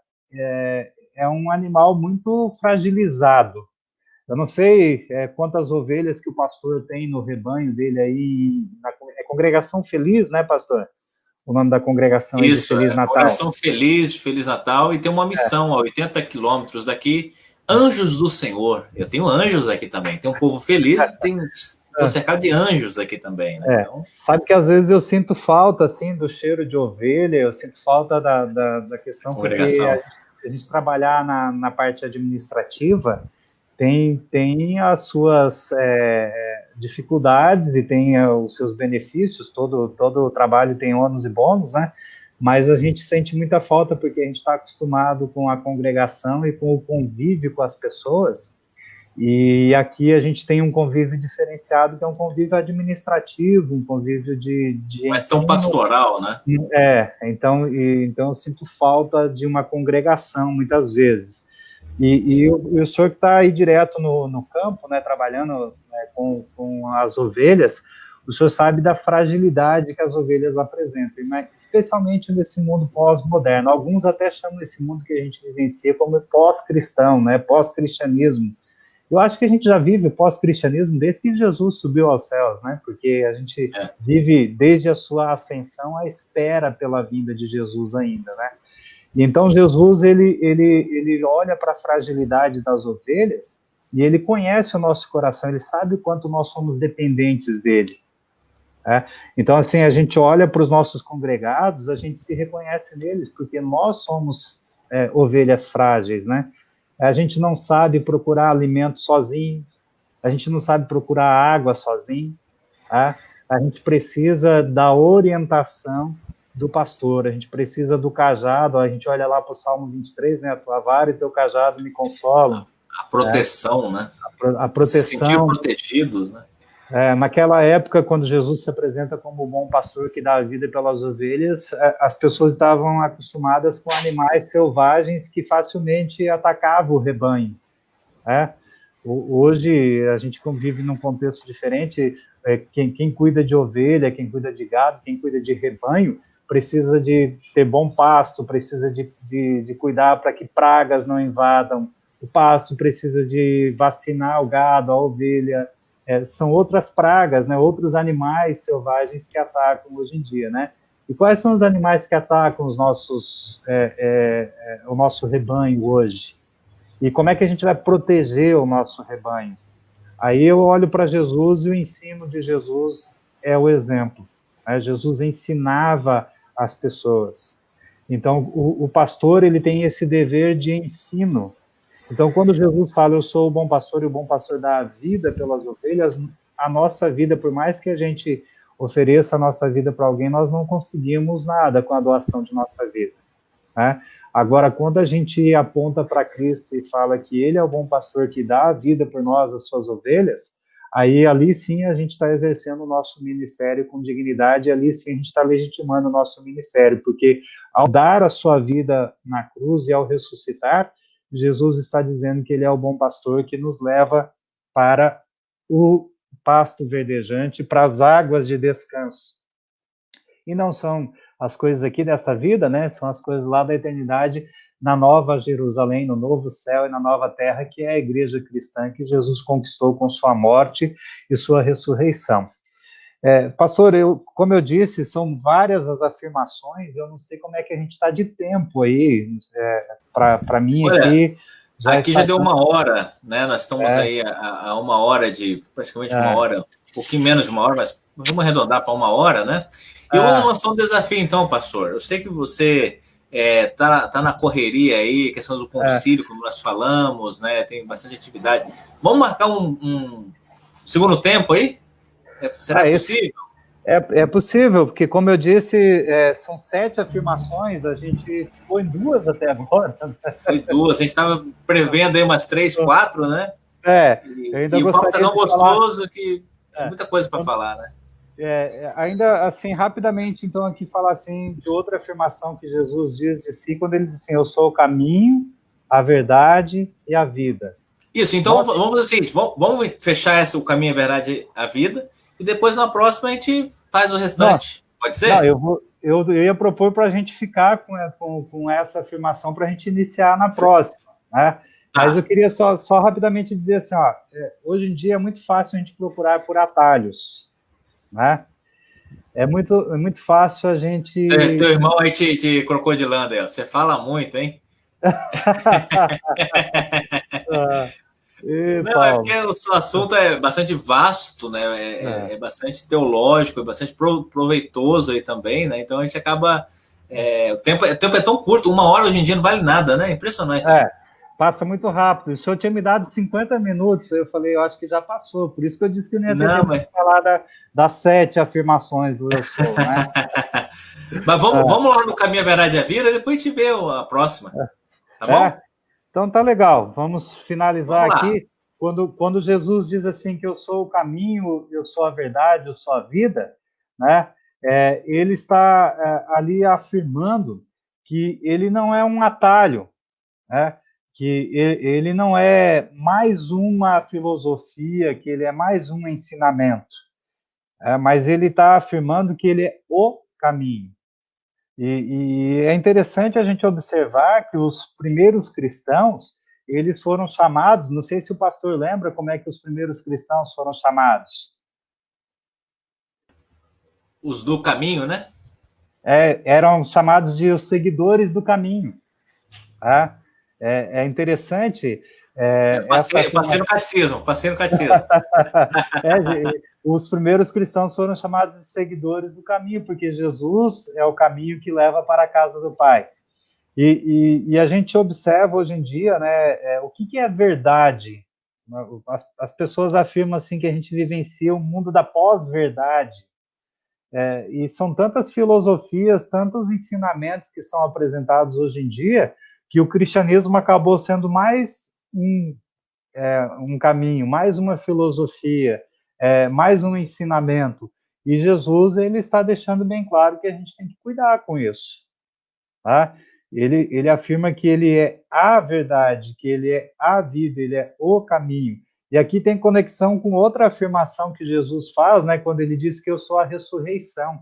é um animal muito fragilizado. Eu não sei quantas ovelhas que o pastor tem no rebanho dele aí, é Congregação Feliz, né, pastor? O nome da congregação é de Feliz Natal. Congregação Feliz, de Feliz Natal, e tem uma missão a 80 quilômetros daqui, Anjos do Senhor. Eu tenho anjos aqui também, tem um povo feliz, estou cercado de anjos aqui também, né? Então... Sabe que às vezes eu sinto falta, assim, do cheiro de ovelha, eu sinto falta da questão, porque a gente trabalhar na parte administrativa tem as suas dificuldades e tem os seus benefícios, todo o trabalho tem ônus e bônus, né? Mas a gente sente muita falta porque a gente está acostumado com a congregação e com o convívio com as pessoas, e aqui a gente tem um convívio diferenciado, que é um convívio administrativo, um convívio de não é tão pastoral, né? Então eu sinto falta de uma congregação, muitas vezes. E o senhor que está aí direto no campo, né, trabalhando com as ovelhas, o senhor sabe da fragilidade que as ovelhas apresentam, né, especialmente nesse mundo pós-moderno. Alguns até chamam esse mundo que a gente vivencia como pós-cristão, né, pós-cristianismo. Eu acho que a gente já vive pós-cristianismo desde que Jesus subiu aos céus, né, porque a gente vive desde a sua ascensão à espera pela vinda de Jesus ainda, né. E então Jesus, ele olha para a fragilidade das ovelhas e ele conhece o nosso coração, ele sabe o quanto nós somos dependentes dele. Então, assim, a gente olha para os nossos congregados, a gente se reconhece neles, porque nós somos ovelhas frágeis, né? A gente não sabe procurar alimento sozinho, a gente não sabe procurar água sozinho, tá? A gente precisa da orientação do pastor, a gente precisa do cajado, a gente olha lá para o Salmo 23, né, a tua vara e teu cajado me consolam. A proteção, né? A proteção. Se sentir protegido, né? Naquela época, quando Jesus se apresenta como o bom pastor que dá a vida pelas ovelhas, as pessoas estavam acostumadas com animais selvagens que facilmente atacavam o rebanho. Hoje, a gente convive num contexto diferente, quem cuida de ovelha, quem cuida de gado, quem cuida de rebanho, precisa de ter bom pasto, precisa de cuidar para que pragas não invadam o pasto, precisa de vacinar o gado, a ovelha, são outras pragas, né, outros animais selvagens que atacam hoje em dia, né? E quais são os animais que atacam o nosso rebanho hoje? E como é que a gente vai proteger o nosso rebanho? Aí eu olho para Jesus e o ensino de Jesus é o exemplo. Jesus ensinava as pessoas. Então, o pastor, ele tem esse dever de ensino. Então, quando Jesus fala, eu sou o bom pastor e o bom pastor dá a vida pelas ovelhas, a nossa vida, por mais que a gente ofereça a nossa vida para alguém, nós não conseguimos nada com a doação de nossa vida, né? Agora, quando a gente aponta para Cristo e fala que Ele é o bom pastor que dá a vida por nós, as suas ovelhas, aí ali sim a gente está exercendo o nosso ministério com dignidade, e ali sim a gente está legitimando o nosso ministério, porque ao dar a sua vida na cruz e ao ressuscitar, Jesus está dizendo que Ele é o bom pastor que nos leva para o pasto verdejante, para as águas de descanso. E não são as coisas aqui dessa vida, né? São as coisas lá da eternidade, na nova Jerusalém, no novo céu e na nova terra, que é a igreja cristã que Jesus conquistou com sua morte e sua ressurreição. Pastor, como eu disse, são várias as afirmações, eu não sei como é que a gente está de tempo aí, para mim aqui, Aqui já deu 1 hora, né? Nós estamos aí a 1 hora praticamente 1 hora, um pouquinho menos de 1 hora, mas vamos arredondar para 1 hora, né? E vamos lançar um desafio, então, pastor. Eu sei que você tá na correria aí, questão do concílio, como nós falamos, né? Tem bastante atividade. Vamos marcar um segundo tempo aí? Será possível? É possível, porque, como eu disse, são 7 afirmações, a gente foi 2 até agora. Foi 2, a gente estava prevendo aí umas 3, 4, né? Eu ainda e o papo tá tão gostoso falar... que é muita coisa para falar, né? Ainda assim, rapidamente, então, aqui falar assim, de outra afirmação que Jesus diz de si, quando ele diz assim, eu sou o caminho, a verdade e a vida. Isso, então vamos fazer o seguinte, vamos fechar o caminho, a verdade, a vida, e depois na próxima a gente faz o restante. Pode ser? Não, eu ia propor para a gente ficar com essa afirmação para a gente iniciar na próxima, né? Mas eu queria só rapidamente dizer assim, hoje em dia é muito fácil a gente procurar por atalhos, né? É muito fácil a gente... Teu irmão aí te crocodilando aí, você fala muito, hein? Não, é porque o seu assunto é bastante vasto, né? É bastante teológico, é bastante proveitoso aí também, né? Então a gente acaba... o tempo é tão curto, 1 hora hoje em dia não vale nada, né? Impressionante. Passa muito rápido. O senhor tinha me dado 50 minutos, eu falei, eu acho que já passou. Por isso que eu disse que eu não ia ter tempo de falar das 7 afirmações do eu sou, né? Mas vamos lá no caminho, a verdade e a vida, depois a gente vê a próxima. Tá bom? Então tá legal. Vamos finalizar aqui. Quando Jesus diz assim que eu sou o caminho, eu sou a verdade, eu sou a vida, né? Ele está ali afirmando que ele não é um atalho, né? Que ele não é mais uma filosofia, que ele é mais um ensinamento, mas ele está afirmando que ele é o caminho. E é interessante a gente observar que os primeiros cristãos, eles foram chamados, não sei se o pastor lembra como é que os primeiros cristãos foram chamados. Os do caminho, né? Eram chamados de os seguidores do caminho. Tá? É interessante... Passei no catecismo. Os primeiros cristãos foram chamados de seguidores do caminho, porque Jesus é o caminho que leva para a casa do Pai. E a gente observa hoje em dia, né, o que é verdade. As pessoas afirmam assim que a gente vivencia um mundo da pós-verdade. E são tantas filosofias, tantos ensinamentos que são apresentados hoje em dia, que o cristianismo acabou sendo mais um caminho, mais uma filosofia, mais um ensinamento. E Jesus, ele está deixando bem claro que a gente tem que cuidar com isso. Tá? Ele afirma que ele é a verdade, que ele é a vida, ele é o caminho. E aqui tem conexão com outra afirmação que Jesus faz, né, quando ele diz que eu sou a ressurreição.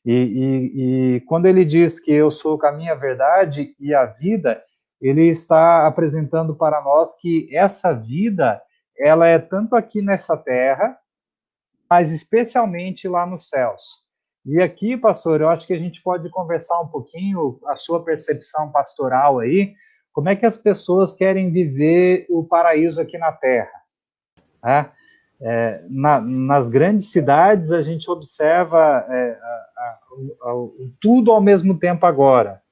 E quando ele diz que eu sou o caminho, a verdade e a vida, ele está apresentando para nós que essa vida, ela é tanto aqui nessa terra, mas especialmente lá nos céus. E aqui, pastor, eu acho que a gente pode conversar um pouquinho, a sua percepção pastoral aí, como é que as pessoas querem viver o paraíso aqui na terra, né? Nas grandes cidades, a gente observa tudo ao mesmo tempo agora.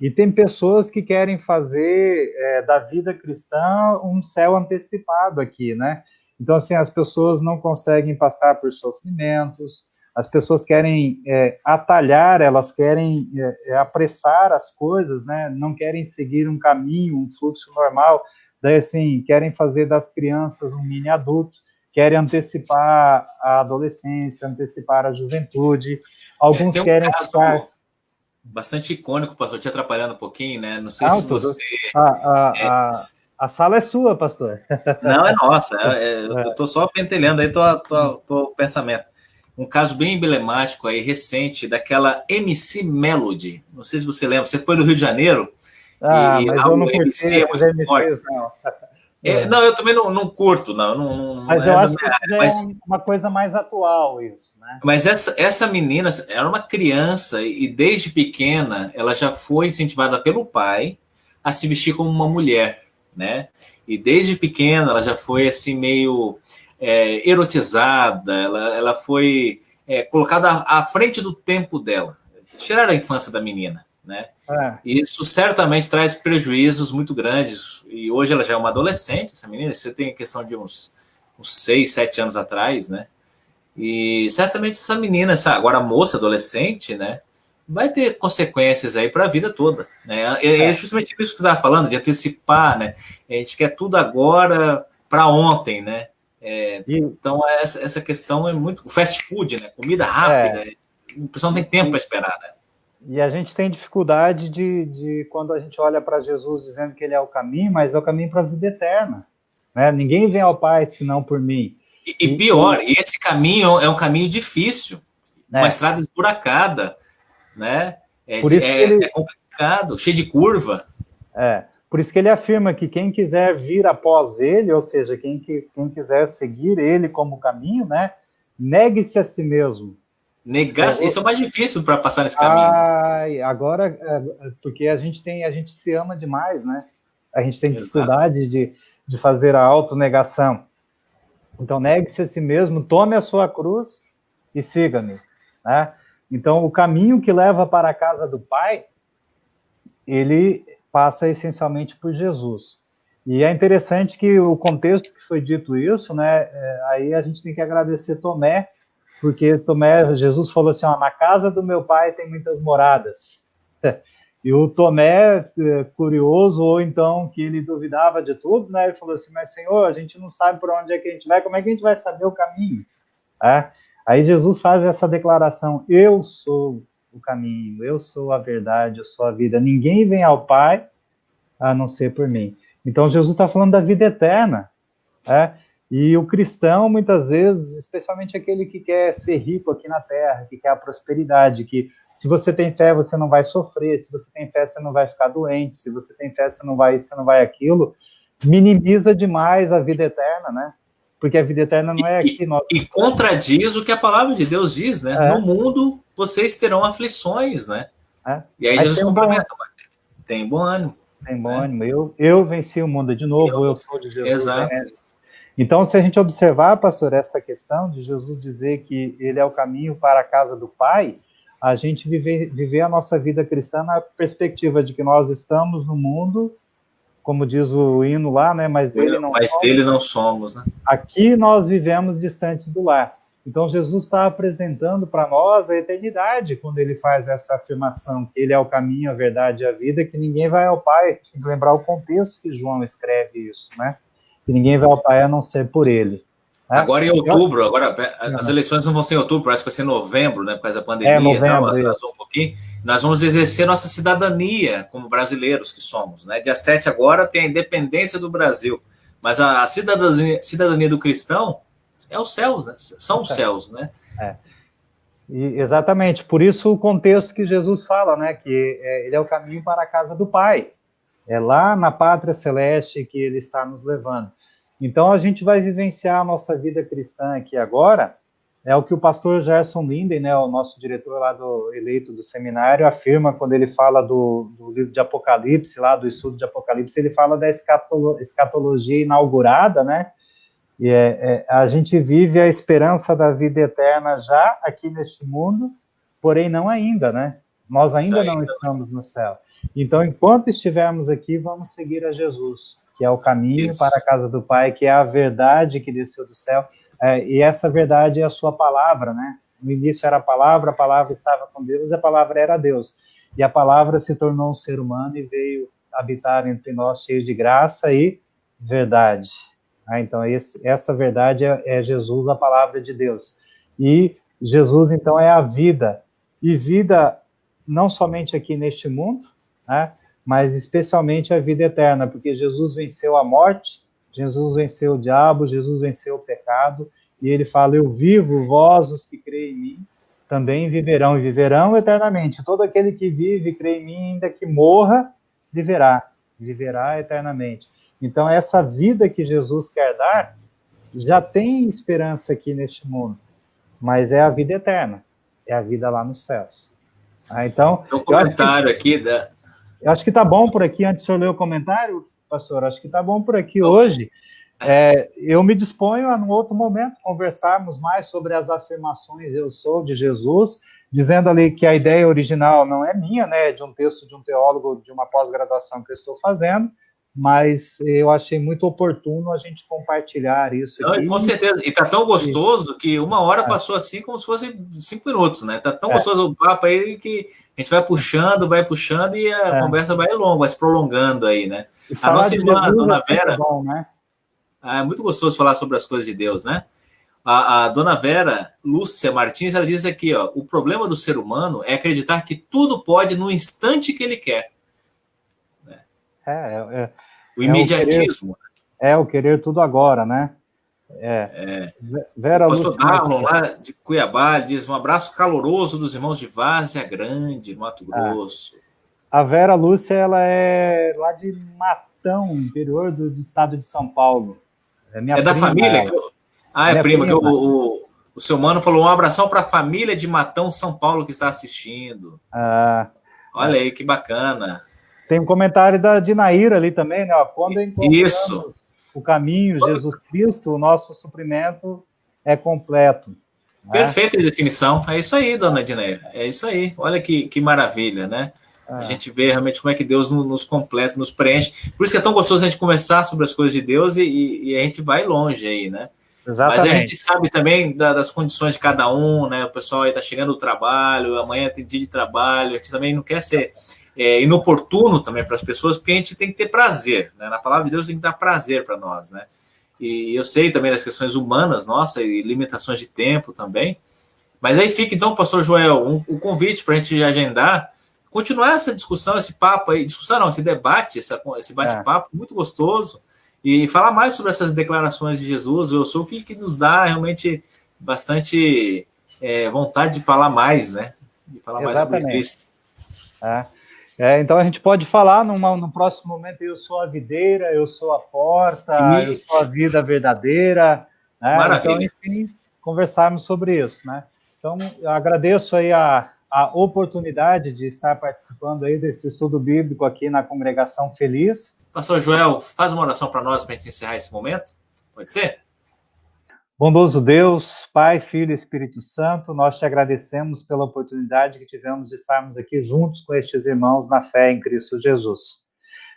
E tem pessoas que querem fazer da vida cristã um céu antecipado aqui, né? Então, assim, as pessoas não conseguem passar por sofrimentos, as pessoas querem atalhar, elas querem apressar as coisas, né? Não querem seguir um caminho, um fluxo normal. Daí, assim, querem fazer das crianças um mini adulto, querem antecipar a adolescência, antecipar a juventude. Alguns querem ficar... Bastante icônico, pastor, te atrapalhando um pouquinho, né? Não sei se você... A sala é sua, pastor. Não, é nossa. Eu estou só pentelhando aí o pensamento. Um caso bem emblemático aí, recente, daquela MC Melody. Não sei se você lembra. Você foi no Rio de Janeiro? Mas eu não curti esses MCs, não. Não, eu também não curto, não. Mas eu acho que é uma coisa mais atual isso, né? Mas essa menina era uma criança e desde pequena ela já foi incentivada pelo pai a se vestir como uma mulher, né? E desde pequena ela já foi assim meio erotizada, ela foi colocada à frente do tempo dela. Tiraram a infância da menina, né? E isso certamente traz prejuízos muito grandes. E hoje ela já é uma adolescente, essa menina, isso tem questão de uns 6, 7 anos atrás, né? E certamente essa menina, agora moça, adolescente, né? Vai ter consequências aí para a vida toda, né? É justamente isso que você estava falando, de antecipar, né? A gente quer tudo agora para ontem, né? Então, essa questão é muito... Fast food, né? Comida rápida. O pessoal não tem tempo para esperar, né? E a gente tem dificuldade de quando a gente olha para Jesus dizendo que ele é o caminho, mas é o caminho para a vida eterna, né? Ninguém vem ao Pai senão por mim. E pior, esse caminho é um caminho difícil, uma estrada esburacada, né? Por isso que ele... é complicado, cheio de curva. Por isso que ele afirma que quem quiser vir após ele, ou seja, quem quiser seguir ele como caminho, né? Negue-se a si mesmo. Isso é o mais difícil para passar nesse caminho. Agora, porque a gente se ama demais, né? A gente tem dificuldade de fazer a autonegação. Então, negue-se a si mesmo, tome a sua cruz e siga-me, né? Então, o caminho que leva para a casa do Pai, ele passa essencialmente por Jesus. E é interessante que o contexto que foi dito isso, né? Aí a gente tem que agradecer Tomé, porque Jesus falou assim, na casa do meu pai tem muitas moradas. E o Tomé, curioso, ou então que ele duvidava de tudo, né? Ele falou assim, mas Senhor, a gente não sabe por onde é que a gente vai, como é que a gente vai saber o caminho? Aí Jesus faz essa declaração, eu sou o caminho, eu sou a verdade, eu sou a vida. Ninguém vem ao Pai a não ser por mim. Então Jesus está falando da vida eterna, E o cristão, muitas vezes, especialmente aquele que quer ser rico aqui na terra, que quer a prosperidade, que se você tem fé, você não vai sofrer, se você tem fé, você não vai ficar doente, se você tem fé, você não vai aquilo, minimiza demais a vida eterna, né? Porque a vida eterna não é aqui. E contradiz o que a palavra de Deus diz, né? No mundo, vocês terão aflições, né? E aí Jesus complementa, tem bom ânimo. Tem bom ânimo. Eu venci o mundo de novo, eu sou de Jesus. Exato. Né? Então, se a gente observar, pastor, essa questão de Jesus dizer que ele é o caminho para a casa do Pai, a gente viver a nossa vida cristã na perspectiva de que nós estamos no mundo, como diz o hino lá, né? Mas dele não somos, né? Aqui nós vivemos distantes do lar. Então, Jesus está apresentando para nós a eternidade quando ele faz essa afirmação, que ele é o caminho, a verdade e a vida, que ninguém vai ao Pai. Tem que lembrar o contexto que João escreve isso, né? Que ninguém vai ao Pai a não ser por ele. Agora em outubro, as eleições não vão ser em outubro, parece que vai ser em novembro, né? Por causa da pandemia, novembro, atrasou um pouquinho. Nós vamos exercer nossa cidadania como brasileiros que somos, né? Dia 7 agora tem a independência do Brasil, mas a cidadania do cristão é os céus, né? São os céus, né? Exatamente, por isso o contexto que Jesus fala, né? Que ele é o caminho para a casa do Pai. É lá na pátria celeste que ele está nos levando. Então, a gente vai vivenciar a nossa vida cristã aqui agora, é o que o pastor Gerson Linden, né, o nosso diretor lá eleito do seminário, afirma quando ele fala do livro de Apocalipse, lá do estudo de Apocalipse, ele fala da escatologia inaugurada, né? E a gente vive a esperança da vida eterna já aqui neste mundo, porém não ainda, né? Nós ainda não estamos no céu. Então, enquanto estivermos aqui, vamos seguir a Jesus, que é o caminho para a casa do Pai, que é a verdade que desceu do céu, e essa verdade é a sua palavra, né? No início era a palavra estava com Deus, e a palavra era Deus. E a palavra se tornou um ser humano e veio habitar entre nós, cheio de graça e verdade. Então, essa verdade é Jesus, a palavra de Deus. E Jesus, então, é a vida. E vida não somente aqui neste mundo, né, mas especialmente a vida eterna, porque Jesus venceu a morte, Jesus venceu o diabo, Jesus venceu o pecado, e ele fala, eu vivo, vós os que creem em mim, também viverão, e viverão eternamente. Todo aquele que vive e crê em mim, ainda que morra, viverá eternamente. Então, essa vida que Jesus quer dar, já tem esperança aqui neste mundo, mas é a vida eterna, é a vida lá nos céus. Então, tem um comentário aqui Eu acho que está bom por aqui, antes do senhor ler o comentário, pastor, acho que está bom por aqui hoje. Eu me disponho a, num outro momento, conversarmos mais sobre as afirmações eu sou de Jesus, dizendo ali que a ideia original não é minha, né, é de um texto de um teólogo de uma pós-graduação que eu estou fazendo, mas eu achei muito oportuno a gente compartilhar isso aqui. Não, com certeza. E tá tão gostoso que 1 hora passou assim como se fosse 5 minutos, né? Tá tão gostoso o papo aí que a gente vai puxando e a conversa vai longa, vai se prolongando aí, né? A nossa irmã, a Dona Vera, bom, né? É muito gostoso falar sobre as coisas de Deus, né? A Dona Vera Lúcia Martins, ela diz aqui, ó, o problema do ser humano é acreditar que tudo pode no instante que ele quer. O imediatismo. O querer tudo agora, né? Vera Lúcia Martins, lá de Cuiabá, diz um abraço caloroso dos irmãos de Várzea Grande, Mato Grosso. A Vera Lúcia, ela é lá de Matão, interior do estado de São Paulo. É da família? É prima. Que o seu mano falou um abração para a família de Matão, São Paulo, que está assistindo. Olha aí, que bacana. Tem um comentário da Dinaíra ali também, né? Quando encontramos o caminho, Jesus Cristo, o nosso suprimento é completo. Perfeita definição. É isso aí, dona Dinaíra. É isso aí. Olha que maravilha, né? A gente vê realmente como é que Deus nos completa, nos preenche. Por isso que é tão gostoso a gente conversar sobre as coisas de Deus e a gente vai longe aí, né? Exatamente. Mas a gente sabe também das condições de cada um, né? O pessoal aí está chegando do trabalho, amanhã tem dia de trabalho, a gente também não quer ser inoportuno também para as pessoas, porque a gente tem que ter prazer, né? Na palavra de Deus tem que dar prazer para nós, né? E eu sei também das questões humanas, nossa, e limitações de tempo também. Mas aí fica, então, pastor Joel, um convite para a gente agendar, continuar essa discussão, esse papo aí, esse debate, esse bate-papo muito gostoso, e falar mais sobre essas declarações de Jesus, eu sou o que nos dá realmente bastante vontade de falar mais, né? De falar mais sobre Cristo. Então a gente pode falar no próximo momento, eu sou a videira, eu sou a porta, eu sou a vida verdadeira, né? Maravilha. Então, enfim, conversarmos sobre isso, né? Então, eu agradeço aí a oportunidade de estar participando aí desse estudo bíblico aqui na Congregação Feliz. Pastor Joel, faz uma oração para nós, para a gente encerrar esse momento? Pode ser? Bondoso Deus, Pai, Filho e Espírito Santo, nós te agradecemos pela oportunidade que tivemos de estarmos aqui juntos com estes irmãos na fé em Cristo Jesus.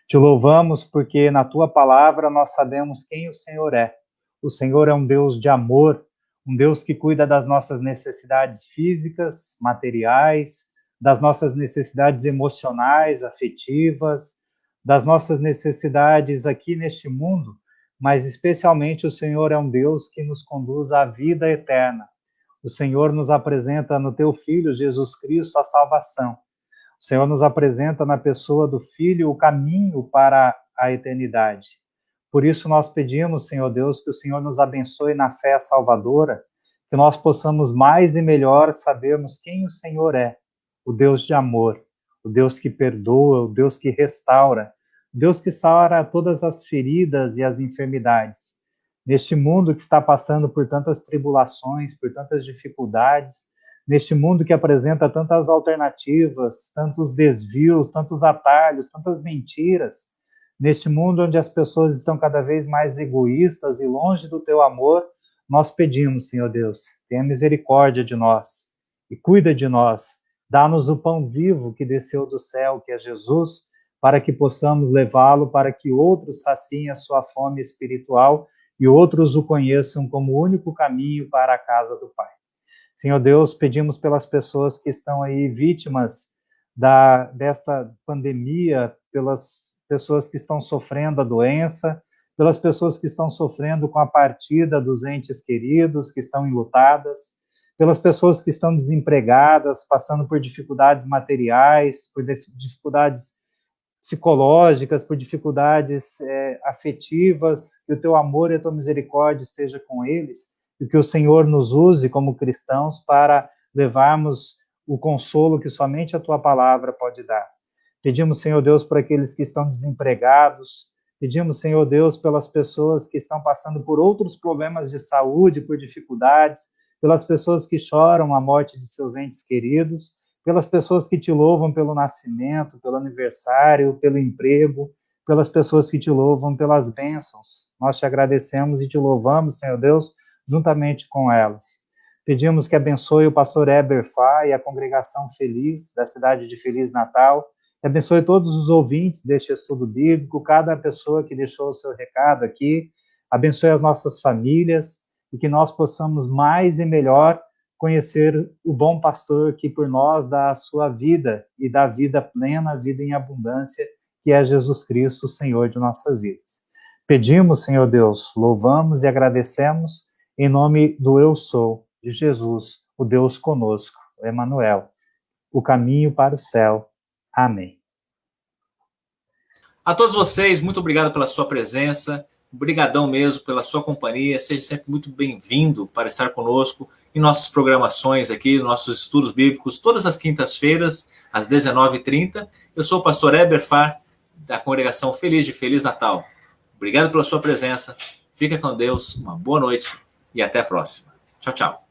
Te louvamos porque na tua palavra nós sabemos quem o Senhor é. O Senhor é um Deus de amor, um Deus que cuida das nossas necessidades físicas, materiais, das nossas necessidades emocionais, afetivas, das nossas necessidades aqui neste mundo, mas especialmente o Senhor é um Deus que nos conduz à vida eterna. O Senhor nos apresenta no teu Filho, Jesus Cristo, a salvação. O Senhor nos apresenta na pessoa do Filho o caminho para a eternidade. Por isso nós pedimos, Senhor Deus, que o Senhor nos abençoe na fé salvadora, que nós possamos mais e melhor sabermos quem o Senhor é, o Deus de amor, o Deus que perdoa, o Deus que restaura, o Deus que sara todas as feridas e as enfermidades. Neste mundo que está passando por tantas tribulações, por tantas dificuldades, neste mundo que apresenta tantas alternativas, tantos desvios, tantos atalhos, tantas mentiras, neste mundo onde as pessoas estão cada vez mais egoístas e longe do teu amor, nós pedimos, Senhor Deus, tenha misericórdia de nós e cuida de nós. Dá-nos o pão vivo que desceu do céu, que é Jesus, para que possamos levá-lo, para que outros saciem a sua fome espiritual e outros o conheçam como o único caminho para a casa do Pai. Senhor Deus, pedimos pelas pessoas que estão aí vítimas desta pandemia, pelas pessoas que estão sofrendo a doença, pelas pessoas que estão sofrendo com a partida dos entes queridos, que estão enlutadas, pelas pessoas que estão desempregadas, passando por dificuldades materiais, por dificuldades psicológicas, por dificuldades afetivas, que o teu amor e a tua misericórdia seja com eles, e que o Senhor nos use como cristãos para levarmos o consolo que somente a tua palavra pode dar. Pedimos, Senhor Deus, por aqueles que estão desempregados, pedimos, Senhor Deus, pelas pessoas que estão passando por outros problemas de saúde, por dificuldades, pelas pessoas que choram a morte de seus entes queridos, pelas pessoas que te louvam pelo nascimento, pelo aniversário, pelo emprego, pelas pessoas que te louvam pelas bênçãos. Nós te agradecemos e te louvamos, Senhor Deus, juntamente com elas. Pedimos que abençoe o pastor Heber Fá e a congregação feliz da cidade de Feliz Natal, que abençoe todos os ouvintes deste estudo bíblico, cada pessoa que deixou o seu recado aqui, abençoe as nossas famílias e que nós possamos mais e melhor conhecer o bom pastor que por nós dá a sua vida e dá vida plena, vida em abundância, que é Jesus Cristo, o Senhor de nossas vidas. Pedimos, Senhor Deus, louvamos e agradecemos em nome do Eu Sou, de Jesus, o Deus conosco, o Emanuel, o caminho para o céu. Amém. A todos vocês, muito obrigado pela sua presença, obrigadão mesmo pela sua companhia, seja sempre muito bem-vindo para estar conosco em nossas programações aqui, nossos estudos bíblicos, todas as quintas-feiras, às 19h30. Eu sou o pastor Heber Fá, da congregação Feliz de Feliz Natal. Obrigado pela sua presença, fica com Deus, uma boa noite e até a próxima. Tchau, tchau.